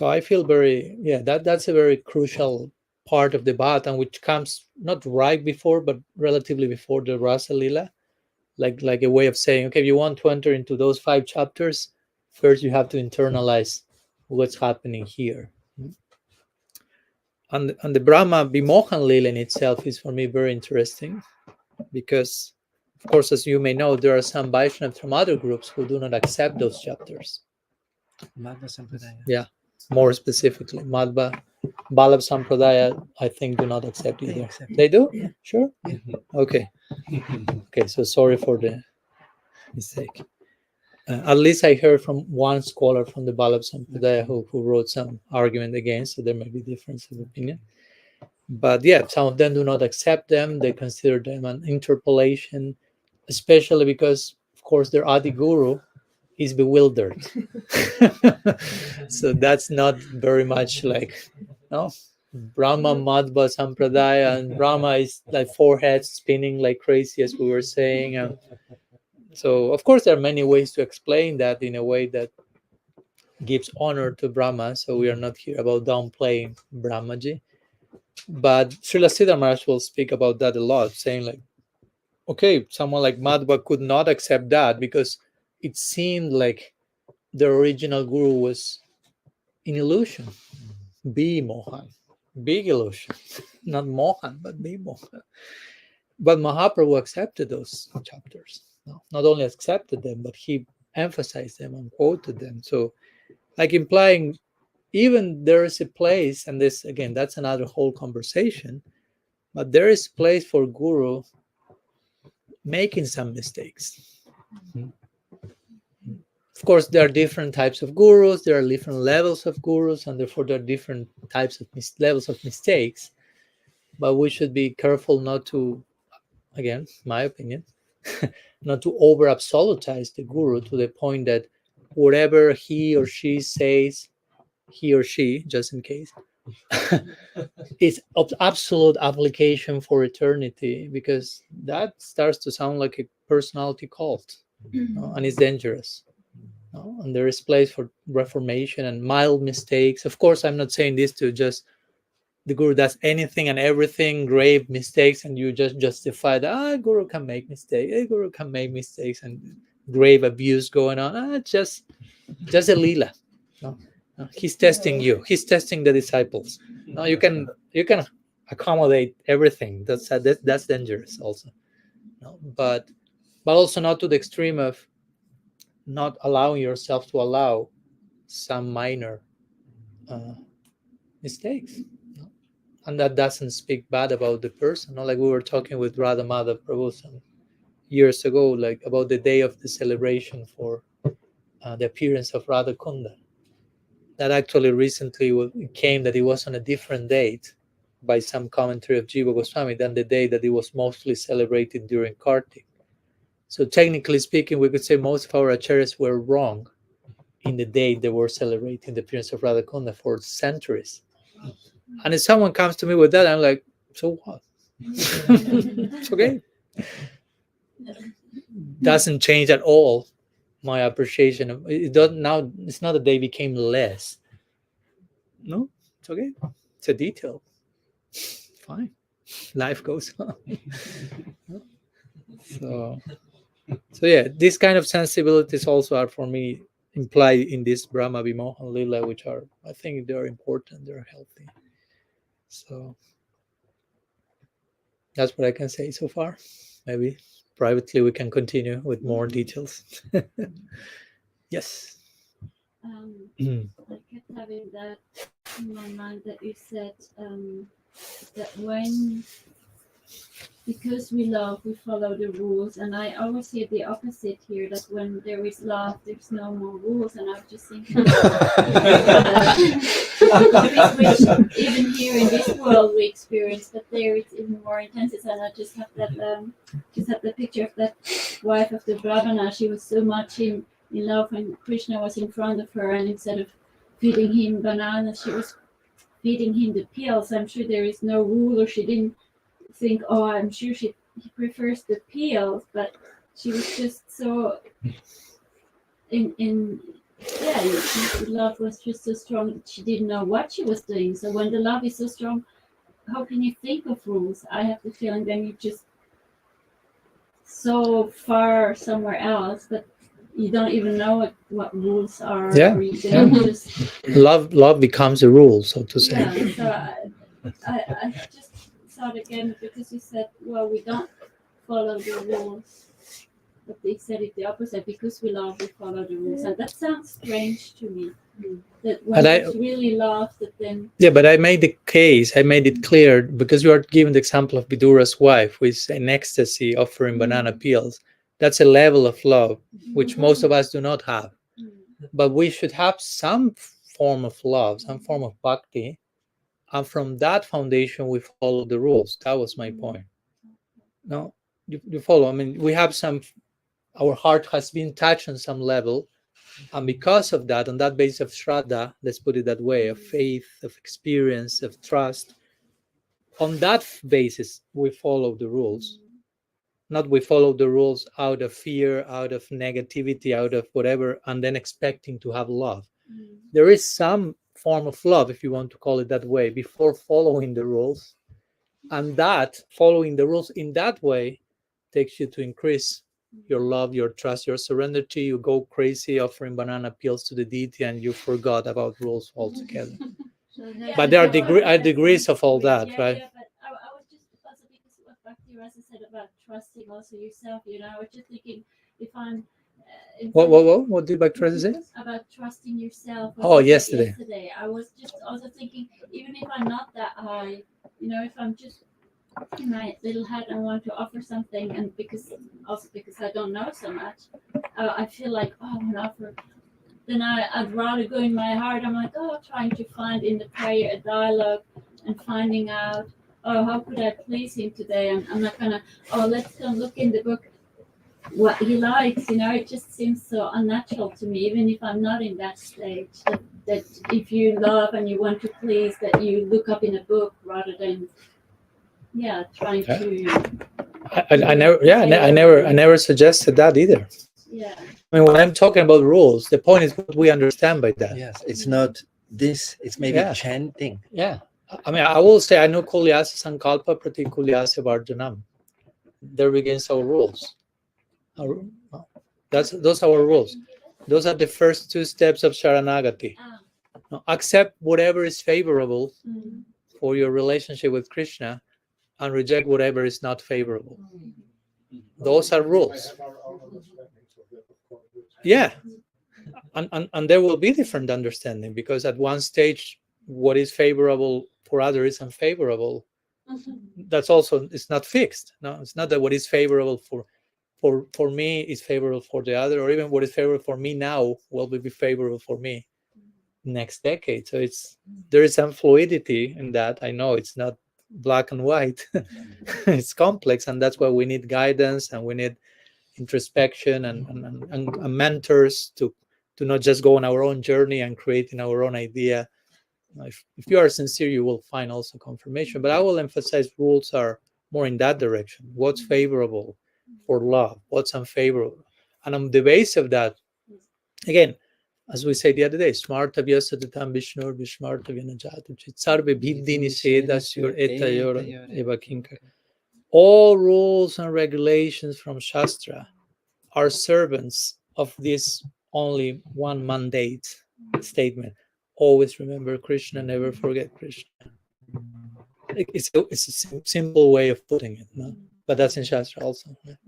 I feel very, that's a very crucial part of the Bhagavatam, which comes not right before, but relatively before the Rasa Lila, like a way of saying, okay, if you want to enter into those 5 chapters, first you have to internalize what's happening here. And the Brahma Vimohan Lila in itself is for me very interesting, because, of course, as you may know, there are some Vaishnavas from other groups who do not accept those chapters. Madhva Sampradaya. Yeah, more specifically, Madhva, Vallabh Sampradaya, I think, do not accept either. They do? Yeah. Sure? Yeah. Okay. Okay, so sorry for the mistake. At least I heard from one scholar from the Vallabh Sampradaya who wrote some argument against, so there may be difference of opinion. But yeah, some of them do not accept them. They consider them an interpolation, especially because, of course, their Adi Guru is bewildered. So that's not very much like, Brahma Madhva Sampradaya, and Brahma is like 4 heads spinning like crazy, as we were saying. So, of course, there are many ways to explain that in a way that gives honor to Brahma. So we are not here about downplaying Brahmaji. But Srila Siddhar Maharaj will speak about that a lot, saying like, okay, someone like Madhva could not accept that because it seemed like the original guru was in illusion. Be Mohan. Big illusion. Not Mohan, but be Mohan. But Mahaprabhu accepted those chapters. Not only accepted them, but he emphasized them and quoted them. So, like implying, even there is a place, and this, again, that's another whole conversation, but there is place for guru making some mistakes. Of course, there are different types of gurus, there are different levels of gurus, and therefore there are different types of levels of mistakes. But we should be careful not to, again, my opinion, not to over absolutize the guru to the point that whatever he or she says, he or she, just in case, is of absolute application for eternity, because that starts to sound like a personality cult, and it's dangerous. And there is place for reformation and mild mistakes. Of course, I'm not saying this to just the guru does anything and everything, grave mistakes, and you just justify that guru can make mistakes, guru can make mistakes, and grave abuse going on. Just a lila. He's testing you. He's testing the disciples. You can accommodate everything. That's dangerous also. But also not to the extreme of not allowing yourself to allow some minor mistakes. And that doesn't speak bad about the person. Like we were talking with Radha Madhav Prabhu some years ago, like about the day of the celebration for the appearance of Radha Kunda. That actually recently came that it was on a different date by some commentary of Jiva Goswami than the day that it was mostly celebrated during Kartik. So technically speaking, we could say most of our acharyas were wrong in the day they were celebrating the appearance of Radha Kunda for centuries. And if someone comes to me with that, I'm like, so what? It's okay. Doesn't change at all my appreciation of it. Now it's not that they became less. No, it's okay. it's a detail. Fine, life goes on. So yeah, these kind of sensibilities also are for me implied in this Brahma Vimohan Lila, which are, I think they're important, they're healthy. So that's what I can say so far. Maybe privately we can continue with more details. Yes. I kept having that in my mind that you said that when, because we love, we follow the rules, and I always hear the opposite here, that when there is love, there's no more rules, and I was just thinking which even here in this world we experience, but there it's even more intense. And I just have that picture of that wife of the Brahmana. She was so much in love when Krishna was in front of her, and instead of feeding him bananas, she was feeding him the peels. I'm sure there is no rule, or she didn't think, oh, I'm sure he prefers the peels, but she was just so the love was just so strong that she didn't know what she was doing. So when the love is so strong, how can you think of rules? I have the feeling then you're just so far somewhere else that you don't even know what rules are. Yeah, or you just love becomes a rule, so to say. Yeah, so I just thought again, because you said, well, we don't follow the rules, but they said it the opposite, because we love, we follow the rules, and that sounds strange to me. That when it's really love, that then but I made the case, I made it clear, because you are given the example of Vidura's wife, who is in ecstasy offering banana peels. That's a level of love which most of us do not have. But we should have some form of love, some form of bhakti, and from that foundation we follow the rules. That was my point. No, you follow. I mean, we have our heart has been touched on some level, and because of that, on that basis of shraddha, let's put it that way, of faith, of experience, of trust, on that basis we follow the rules. Not we follow the rules out of fear, out of negativity, out of whatever, and then expecting to have love. There is some form of love, if you want to call it that way, before following the rules, and that following the rules in that way takes you to increase your love, your trust, your serenity. You go crazy offering banana peels to the deity, and you forgot about rules altogether. But there are degrees of all that, right? Yeah, but I was just also, because what Bhakti Rasa said about trusting also yourself, I was just thinking, if I'm What did Bhakti Rasa say? About trusting yourself. Oh, yesterday. I was just also thinking, even if I'm not that high, if I'm just in my little head and want to offer something, and because I don't know so much, I feel like, oh, I'm gonna offer. Then I'd rather go in my heart. I'm like, trying to find in the prayer a dialogue and finding out, how could I please him today? I'm not gonna, let's go look in the book what he likes. It just seems so unnatural to me, even if I'm not in that stage, that if you love and you want to please, that you look up in a book rather than trying to. I never suggested that either. Yeah. I mean, when I'm talking about rules, the point is what we understand by that. Yes, it's not this, it's maybe chanting. Yeah. I mean, I will say, I know Kulyasa Sankalpa Prati Kulyasa Varjanam. There begins our rules. Those are our rules. Those are the first two steps of Sharanagati. Now, accept whatever is favorable for your relationship with Krishna, and reject whatever is not favorable. Those are rules. Yeah. And there will be different understanding, because at one stage what is favorable for others is unfavorable. That's also, it's not fixed. No, it's not that what is favorable for me is favorable for the other, or even what is favorable for me now will be favorable for me next decade. So there is some fluidity in that. I know it's not black and white. It's complex, and that's why we need guidance, and we need introspection and mentors to not just go on our own journey and creating our own idea. If you are sincere, you will find also confirmation. But I will emphasize rules are more in that direction. What's favorable for love? What's unfavorable? And on the base of that, again, as we said the other day, smarta vyasatatam Vishnur Vishmarta Vyanajatu Chit Sarve Bhiddini Sedasyur Etayor Eva Kinkar. All rules and regulations from Shastra are servants of this only one mandate statement. Always remember Krishna, never forget Krishna. It's a simple way of putting it, no? But that's in Shastra also. Right?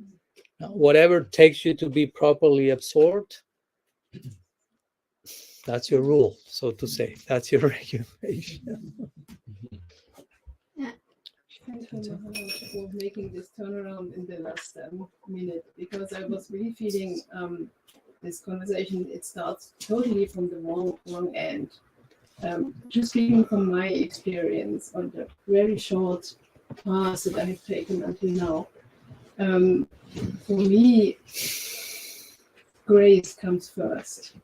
Now, whatever takes you to be properly absorbed, that's your rule, so to say. That's your regulation. Thank you, Maharaj, for making this turnaround in the last minute, because I was really feeling this conversation, it starts totally from the wrong end. Just speaking from my experience on the very short path that I have taken until now, for me, grace comes first,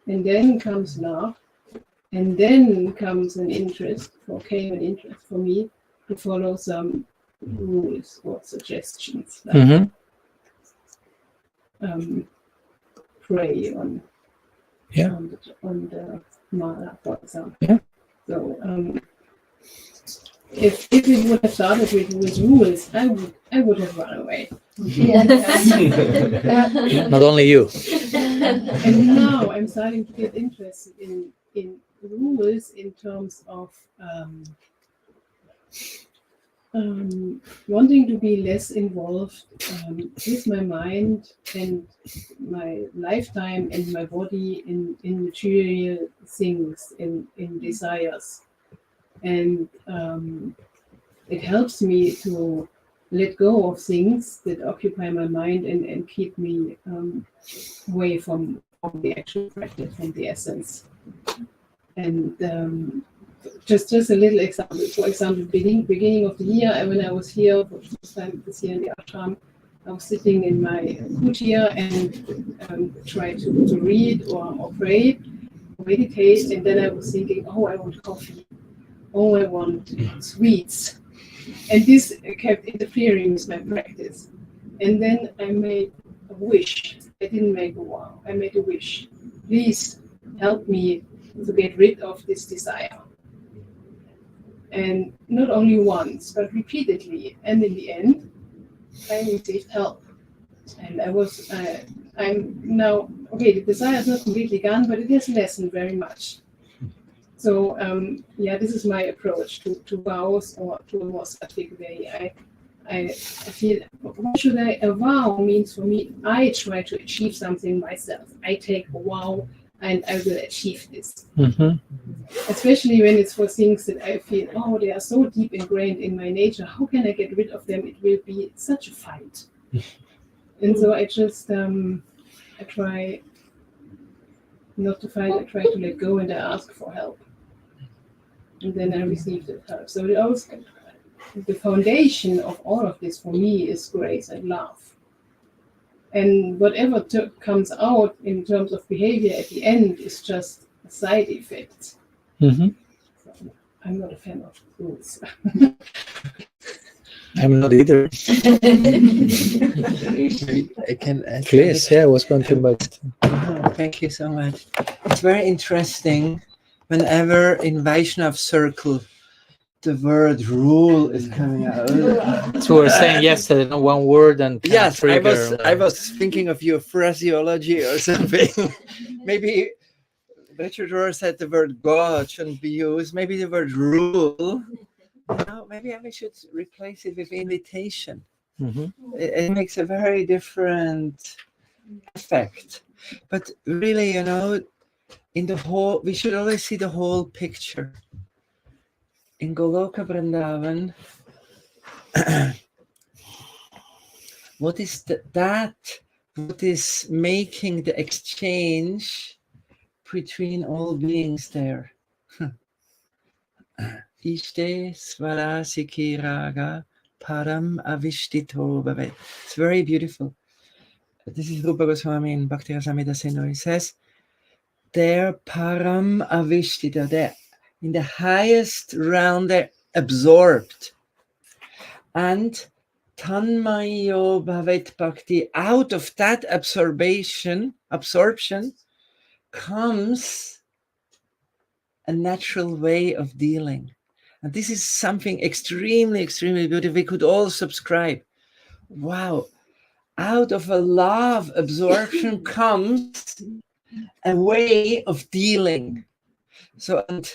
and then comes love, and then comes an interest for me to follow some rules or suggestions, like pray on the mala, for example. Yeah. So if it would have started with rules, I would have run away. Not only you. And now I'm starting to get interested in rules in terms of wanting to be less involved with my mind and my lifetime and my body in material things, in desires. And it helps me to let go of things that occupy my mind and keep me away from the actual practice, from the essence. And just a little example. For example, beginning of the year, when I was here for the first time this year in the ashram, I was sitting in my kutia and tried to read or pray, meditate, and then I was thinking, oh, I want coffee. Oh, I want sweets. And this kept interfering with my practice. And then I made a wish. I didn't make a vow. I made a wish. Please help me to get rid of this desire. And not only once, but repeatedly. And in the end, I received help. And I'm now, okay, the desire is not completely gone, but it has lessened very much. So, this is my approach to vows, or to a more sattvic way. I feel, what should a vow means for me? I try to achieve something myself. I take a vow and I will achieve this. Especially when it's for things that I feel, oh, they are so deep ingrained in my nature. How can I get rid of them? It will be such a fight. And so I just, I try not to fight. I try to let go, and I ask for help. And then I received the help. So the foundation of all of this for me is grace and love. And whatever comes out in terms of behavior at the end is just a side effect. So I'm not a fan of rules. I'm not either. I can add. Please, I was going to invite. Thank you so much. It's very interesting. Whenever in Vaishnav circle, the word rule is coming out. So we were saying yesterday, no one word and Yes, trigger. I was thinking of your phraseology or something. Maybe Richard Rohr said the word God shouldn't be used. Maybe the word rule. Maybe we should replace it with invitation. It makes a very different effect. But really, in the whole, we should always see the whole picture. In Goloka Vrindavan, what is what is making the exchange between all beings there? Ishte Swarasiki Raga Param Avishtito Bhave. It's very beautiful. This is Rupa Goswami in Bhakti Rasamrita Sindhu. He says, they're Param Avishtito. They're in the highest realm, they're absorbed. And Tanmayo Bhavet Bhakti, out of that absorption comes a natural way of dealing. And this is something extremely, extremely beautiful. We could all subscribe. Wow. Out of a love absorption comes a way of dealing. So, and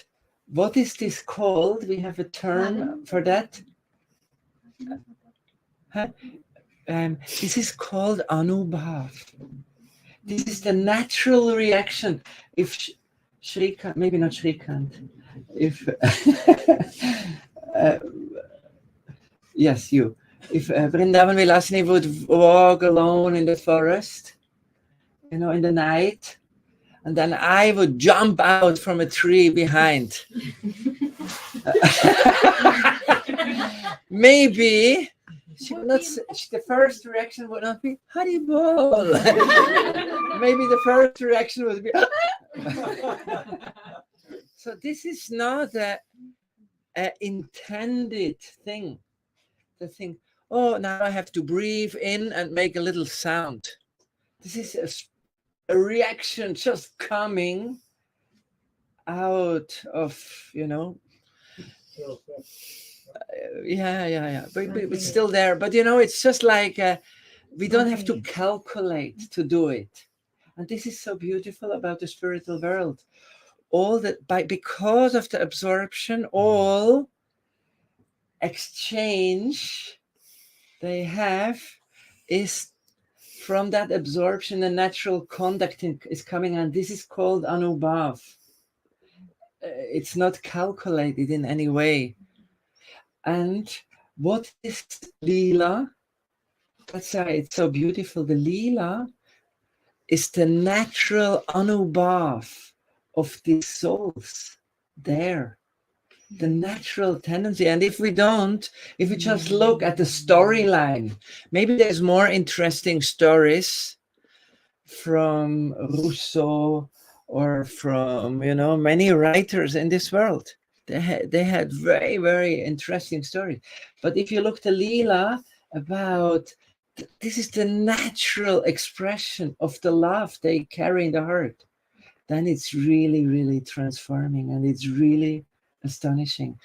what is this called? We have a term for that. This is called anubhav. This is the natural reaction. If Shrikant, maybe not Shrikant, if yes, you. If Vrindavan Vilasini would walk alone in the forest, in the night, and then I would jump out from a tree behind. Maybe she would not. The first reaction would not be Haribol. Maybe the first reaction would be. So this is not a intended thing. The thing. Oh, now I have to breathe in and make a little sound. This is a reaction just coming out of, yeah. But it's still there. But it's just like we don't have to calculate to do it. And this is so beautiful about the spiritual world. All that because of the absorption, all exchange they have is from that absorption, a natural conduct is coming, and this is called anubhav. It's not calculated in any way. And what is lila? That's why it's so beautiful. The lila is the natural anubhav of these souls there. The natural tendency. And if we just look at the storyline, maybe there's more interesting stories from Rousseau or from, many writers in this world. They had very, very interesting stories. But if you look to Leela about, this is the natural expression of the love they carry in the heart, then it's really, really transforming, and it's really astonishing.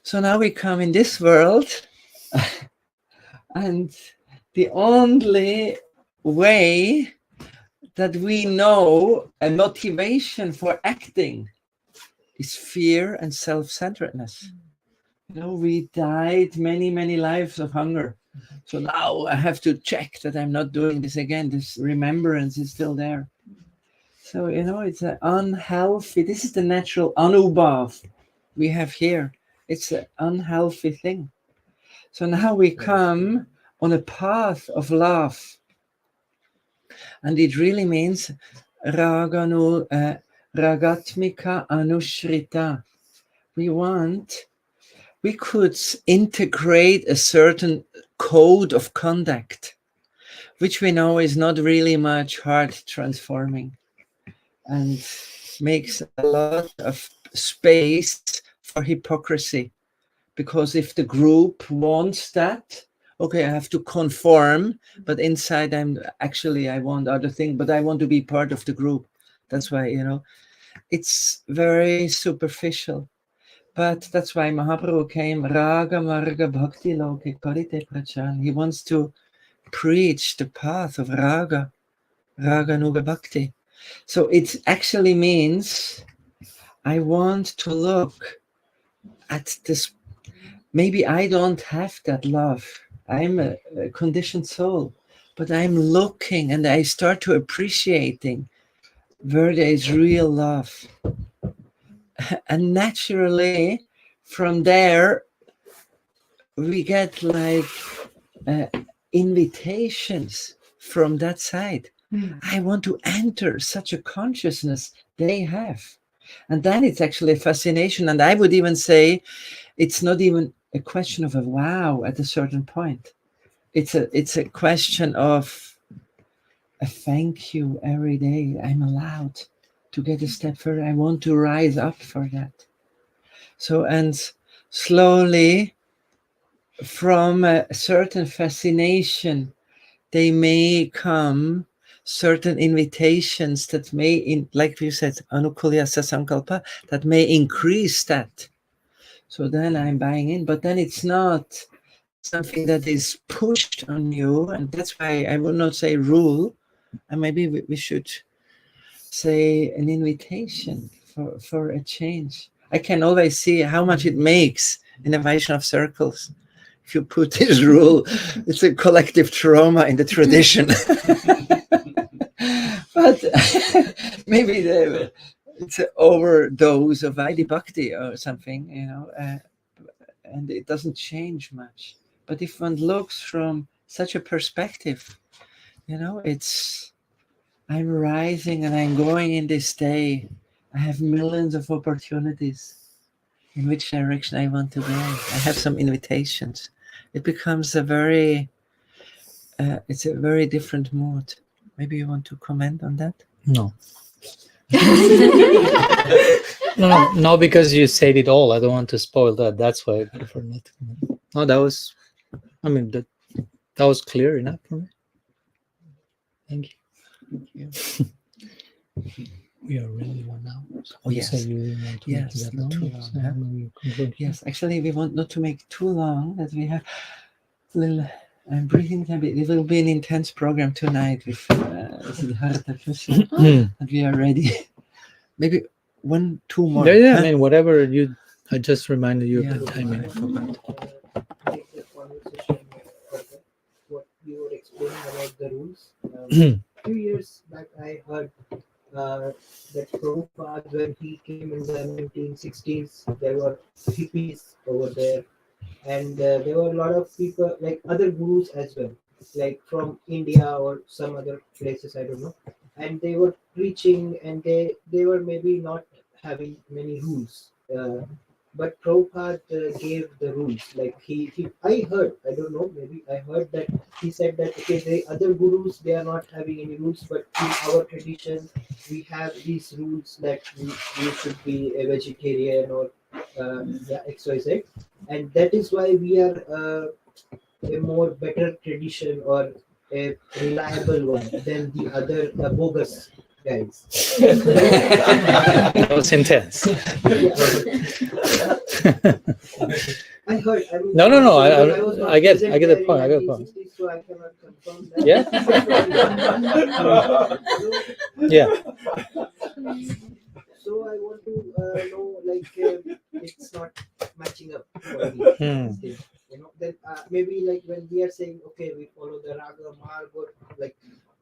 So now we come in this world, and the only way that we know a motivation for acting is fear and self-centeredness. We died many, many lives of hunger. So now I have to check that I'm not doing this again. This remembrance is still there. So, it's an unhealthy, this is the natural anubhav we have here. It's an unhealthy thing. So now we come on a path of love. And it really means ragatmika anushrita. We could integrate a certain code of conduct, which we know is not really much heart transforming, and makes a lot of space for hypocrisy. Because if the group wants that, okay, I have to conform, but inside I want other things, but I want to be part of the group. That's why, it's very superficial. But that's why Mahaprabhu came, Raga Marga Bhakti Loke Karite Prachan. He wants to preach the path of Raga Nuga Bhakti. So it actually means I want to look at this. Maybe I don't have that love. I'm a conditioned soul, but I'm looking and I start to appreciating where there is real love. And naturally, from there, we get like invitations from that side. I want to enter such a consciousness they have. And then it's actually a fascination. And I would even say it's not even a question of a wow at a certain point. It's a question of a thank you every day. I'm allowed to get a step further. I want to rise up for that. So, and slowly from a certain fascination, they may come certain invitations that may, like you said, anukulya sasankalpa, that may increase that. So then I'm buying in, but then it's not something that is pushed on you, and that's why I would not say rule, and maybe we should say an invitation for a change. I can always see how much it makes in the Vaishnava circles. If you put this rule, it's a collective trauma in the tradition. But maybe it's an overdose of Vaidhi Bhakti or something, and it doesn't change much. But if one looks from such a perspective, I'm rising and I'm going in this day. I have millions of opportunities. In which direction I want to go? I have some invitations. It becomes it's a very different mood. Maybe you want to comment on that? No. No, because you said it all. I don't want to spoil that. That's why I prefer not to comment. No, that was clear enough for me. Thank you. We are really 1 hour. So yes. So you didn't want to make it that not long? too long. So Huh? maybe conclude. Yes, actually, we want not to make too long. That we have a little breathing time. It will be an intense program tonight with Siddhartha Krishna, and we are ready. Maybe 1-2 more. Yeah. Huh? I mean, whatever you. I just reminded you of the timing. I forgot. Take the conversation further. What you were explaining about the rules. A few years back, I heard that Prabhupada, when he came in the 1960s, there were hippies over there, and there were a lot of people, like other gurus as well, like from India or some other places, I don't know, and they were preaching, and they were maybe not having many rules. But Prabhupada gave the rules. Like I heard, I don't know, maybe I heard that he said that okay, the other gurus, they are not having any rules, but in our tradition, we have these rules that we should be a vegetarian or XYZ, and that is why we are a more better tradition or a reliable one than the other bogus guys. That was intense. I heard. I mean, No. was not I get present the there point. in I get the point. 1960s, so I cannot confirm that. Yeah. So I want to know, like, it's not matching up for me. Then maybe like when we are saying, okay, we follow the raga marg, or like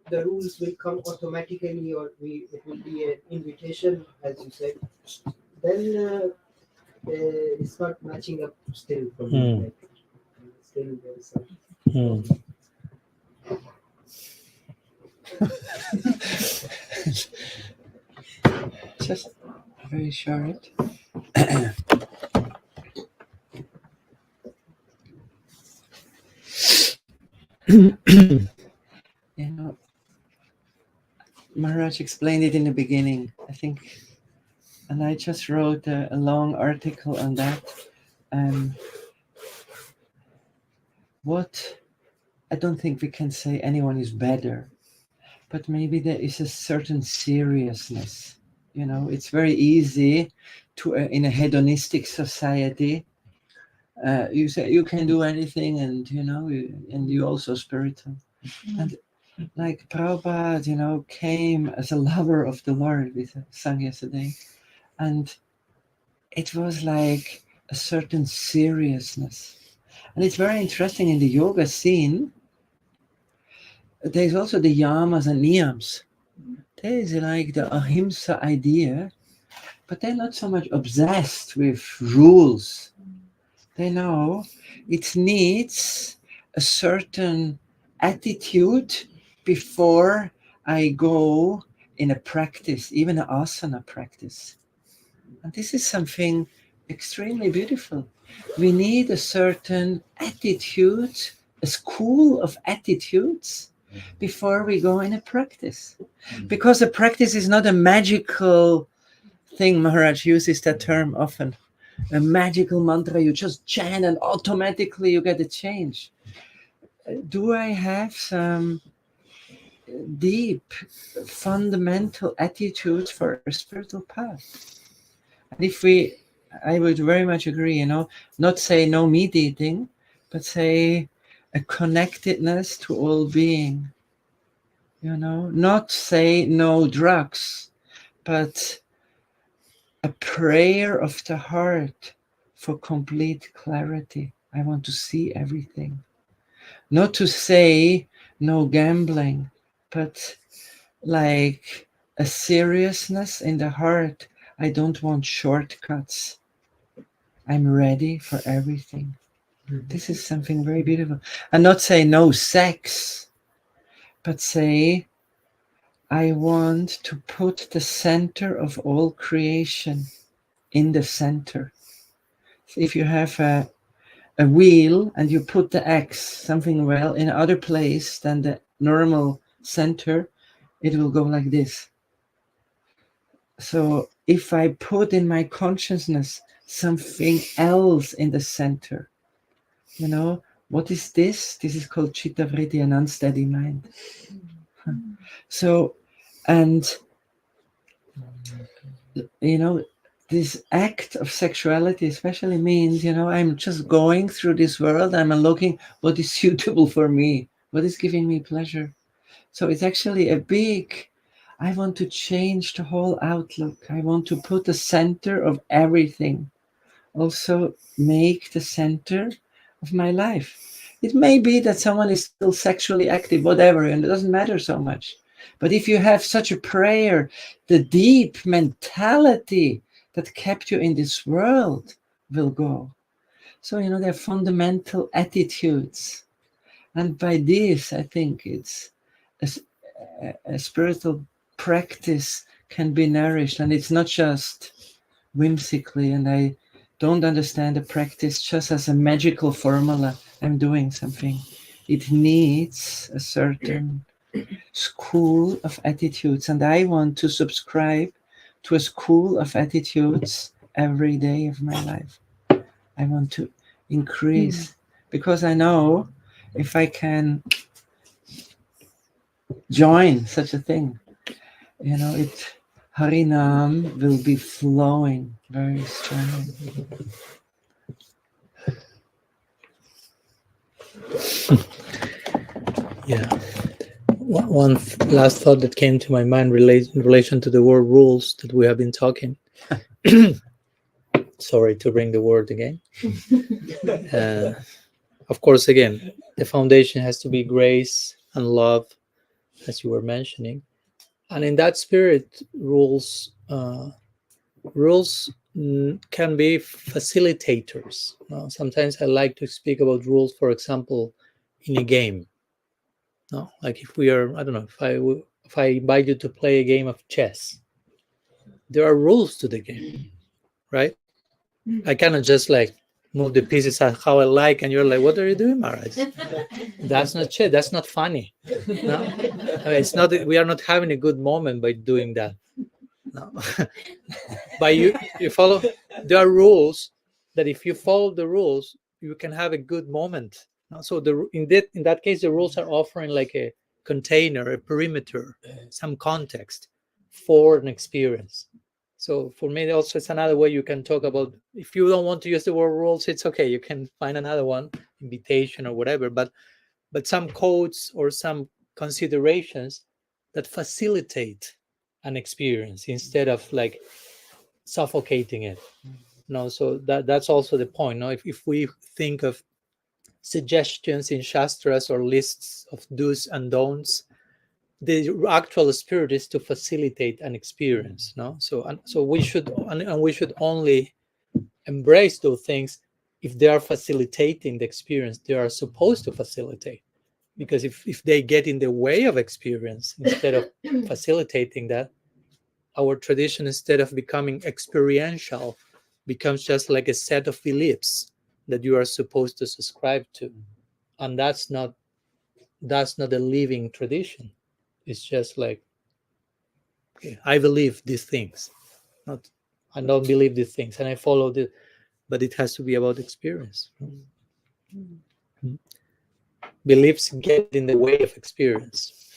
the rules will come automatically, or it will be an invitation, as you said. Then it's not matching up still for me. Like, still there is some. Just very short. Maharaj explained it in the beginning, I think, and I just wrote a long article on that. I don't think we can say anyone is better, but maybe there is a certain seriousness. It's very easy to, in a hedonistic society, you say you can do anything, and and you also spiritual. And like Prabhupada, came as a lover of the Lord, we sang yesterday, and it was like a certain seriousness. And it's very interesting in the yoga scene. There's also the yamas and niyams. There's like the ahimsa idea, but they're not so much obsessed with rules. They know it needs a certain attitude before I go in a practice, even an asana practice. And this is something extremely beautiful. We need a certain attitude, a school of attitudes before we go in a practice. Because a practice is not a magical thing. Maharaj uses that term often. A magical mantra you just chant and automatically you get a change. Do I have some deep, fundamental attitudes for a spiritual path. And if we, I would very much agree, you know, not say no meat eating, but say a connectedness to all being, you know, not say no drugs, but a prayer of the heart for complete clarity. I want to see everything. Not to say no gambling, but like a seriousness in the heart. I don't want shortcuts. I'm ready for everything. This is something very beautiful. And not say no sex, but say, I want to put the center of all creation in the center. So if you have a wheel and you put the X, something well, in other place than the normal center, it will go like this. So if I put in my consciousness something else in the center, you know, what is this? This is called chitta vritti, an unsteady mind. So, and, you know, this act of sexuality especially means, you know, I'm just going through this world, I'm looking what is suitable for me, what is giving me pleasure. So it's actually a big, I want to change the whole outlook. I want to put the center of everything. Also make the center of my life. It may be that someone is still sexually active, whatever, and it doesn't matter so much. But if you have such a prayer, the deep mentality that kept you in this world will go. So, you know, they're fundamental attitudes. And by this, I think it's a spiritual practice can be nourished. And it's not just whimsically, and I don't understand the practice just as a magical formula. I'm doing something. It needs a certain school of attitudes, and I want to subscribe to a school of attitudes every day of my life. I want to increase because I know if I can join such a thing, you know, it Harinam will be flowing very strongly. Yeah. One last thought that came to my mind in relation to the word rules that we have been talking. Sorry to bring the word again. Of course, again, the foundation has to be grace and love, as you were mentioning. And in that spirit, rules can be facilitators. Sometimes I like to speak about rules, for example, in a game. No, like if we are, I don't know, if I invite you to play a game of chess, there are rules to the game, right? I cannot just like move the pieces how I like, and you're like, "What are you doing, Maharaj?" That's not chess. That's not funny. No, I mean, it's not. We are not having a good moment by doing that. No, but you follow. There are rules that if you follow the rules, you can have a good moment. So in that case, the rules are offering like a container, a perimeter, some context for an experience. So for me, also it's another way you can talk about. If you don't want to use the word rules, it's okay. You can find another one, invitation or whatever. But some codes or some considerations that facilitate an experience instead of like suffocating it. No, so that's also the point. No, if we think of suggestions in shastras or lists of do's and don'ts, the actual spirit is to facilitate an experience. No, so we should only embrace those things if they are facilitating the experience they are supposed to facilitate. Because if they get in the way of experience instead of facilitating that, our tradition, instead of becoming experiential, becomes just like a set of beliefs that you are supposed to subscribe to, and that's not a living tradition. It's just like, okay, I believe these things, not I don't believe these things, and I follow the. But it has to be about experience. Beliefs get in the way of experience.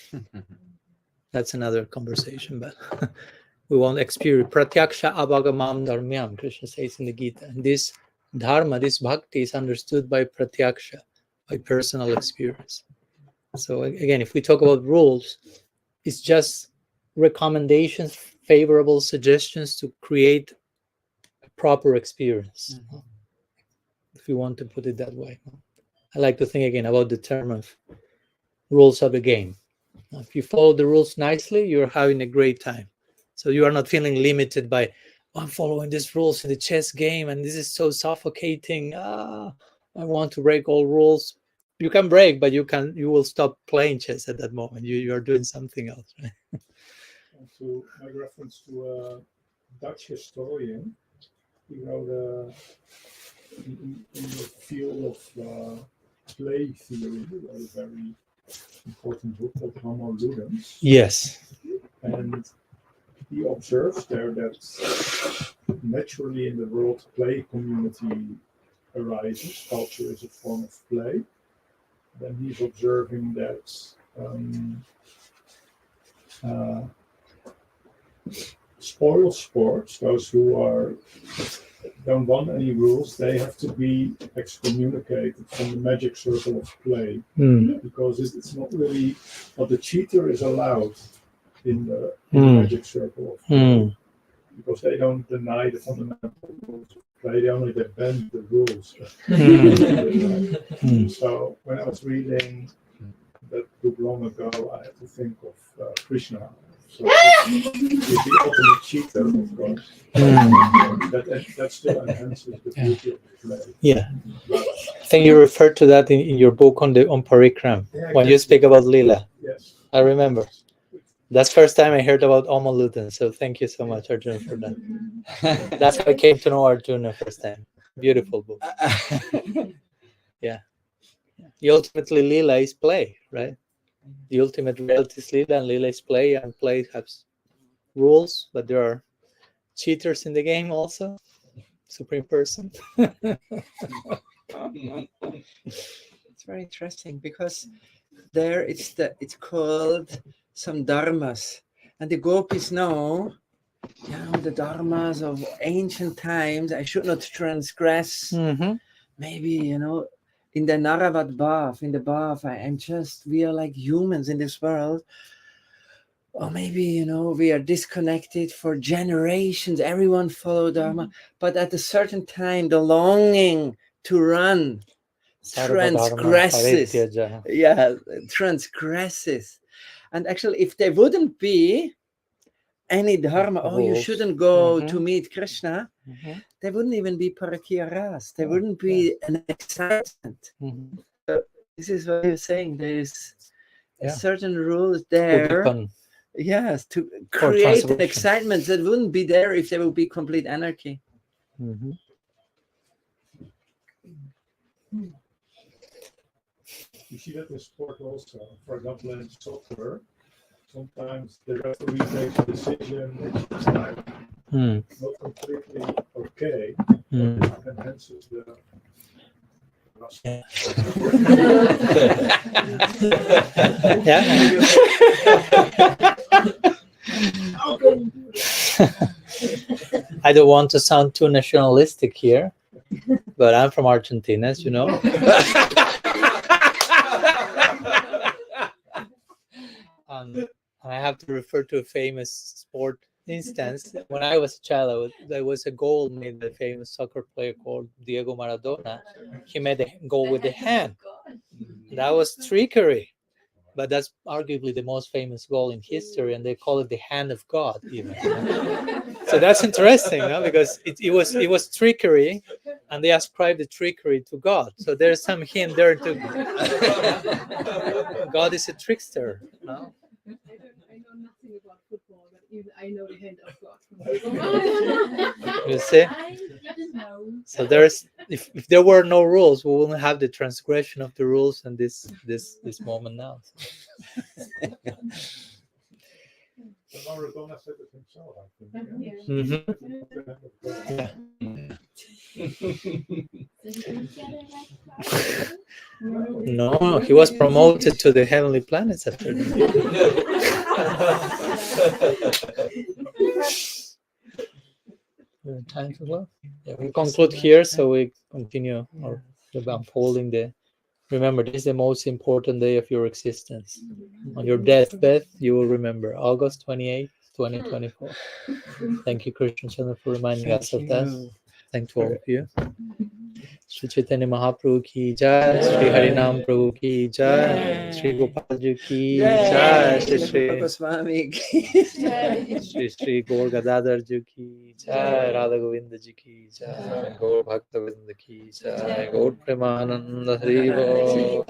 That's another conversation, but we won't experience. Pratyaksha avagamam dharmyam, Krishna says in the Gita. And this dharma, this bhakti is understood by pratyaksha, by personal experience. So again, if we talk about rules, it's just recommendations, favorable suggestions to create a proper experience, if you want to put it that way. I like to think again about the term of rules of the game. If you follow the rules nicely, you're having a great time. So you are not feeling limited by, oh, I'm following these rules in the chess game and this is so suffocating. I want to break all rules. You can break, but you will stop playing chess at that moment. You are doing something else, right? And to make reference to a Dutch historian, he wrote in the field of play theory, a very important book called Homo Ludens. Yes. And he observes there that naturally in the world play community arises. Culture is a form of play. Then he's observing that spoil sports, those who don't want any rules, they have to be excommunicated from the magic circle of play, because it's not really what the cheater is allowed in the magic circle of play, because they don't deny the fundamental rules of play, they only bend the rules. So when I was reading that book long ago, I had to think of Krishna. So he's the ultimate cheater, of course. That still enhances the beauty of the play. Yeah, I think you referred to that in your book on Parikram, when you speak about Lila. Yes, I remember. That's the first time I heard about Homo Ludens, so thank you so much, Arjuna, for that. That's how I came to know Arjuna first time. Beautiful book. Yeah. Ultimately, Lila is play, right? The ultimate reality is Lila, and Lila is play, and play has rules, but there are cheaters in the game also. Supreme Person. It's very interesting because there it's called some dharmas, and the gopis know, the dharmas of ancient times. I should not transgress. Maybe in the Naravat bath, in the bath, we are like humans in this world. Or maybe, we are disconnected for generations. Everyone followed Dharma. But at a certain time, the longing to run transgresses. Yeah, transgresses. And actually, if there wouldn't be any Dharma, you shouldn't go to meet Krishna, there wouldn't even be Parakya Ras. There wouldn't be an excitement. So this is what you're saying. There is a certain rule there. Yes, to create an excitement that wouldn't be there if there would be complete anarchy. You see that in sport also. For example, in soccer, sometimes the referee takes a decision which is like not completely okay, but it enhances the. I don't want to sound too nationalistic here, but I'm from Argentina, as you know. And I have to refer to a famous sport instance. When I was a child, there was a goal made by a famous soccer player called Diego Maradona. He made a goal with the hand. That was trickery, but that's arguably the most famous goal in history, and they call it the hand of God even. So that's interesting, because it was trickery, and they ascribed the trickery to God. So there's some hint there to God is a trickster. No? I know nothing about football, but even I know the hand of God. You see? So there's if there were no rules, we wouldn't have the transgression of the rules in this moment now. Maradona said it himself, I think. No, he was promoted to the heavenly planets after that. Time as well. Yeah, we conclude here, so we continue or unfolding the. Remember, this is the most important day of your existence. On your deathbed, you will remember August 28th, 2024. Thank you, Christian Chandra, for reminding us of that. Thank to all of you. Shri Chaitanya Mahaprabhu ki jai, Shri Harinam Prabhu ki jai, Shri Gopal ji ki jai, Shri Goswami. Shri Gaur Gadadhar ji ki jai, Radha Govinda ji ki jai, Gaur Bhakta Govinda ki jai, Gaur Premananda Hari Bol.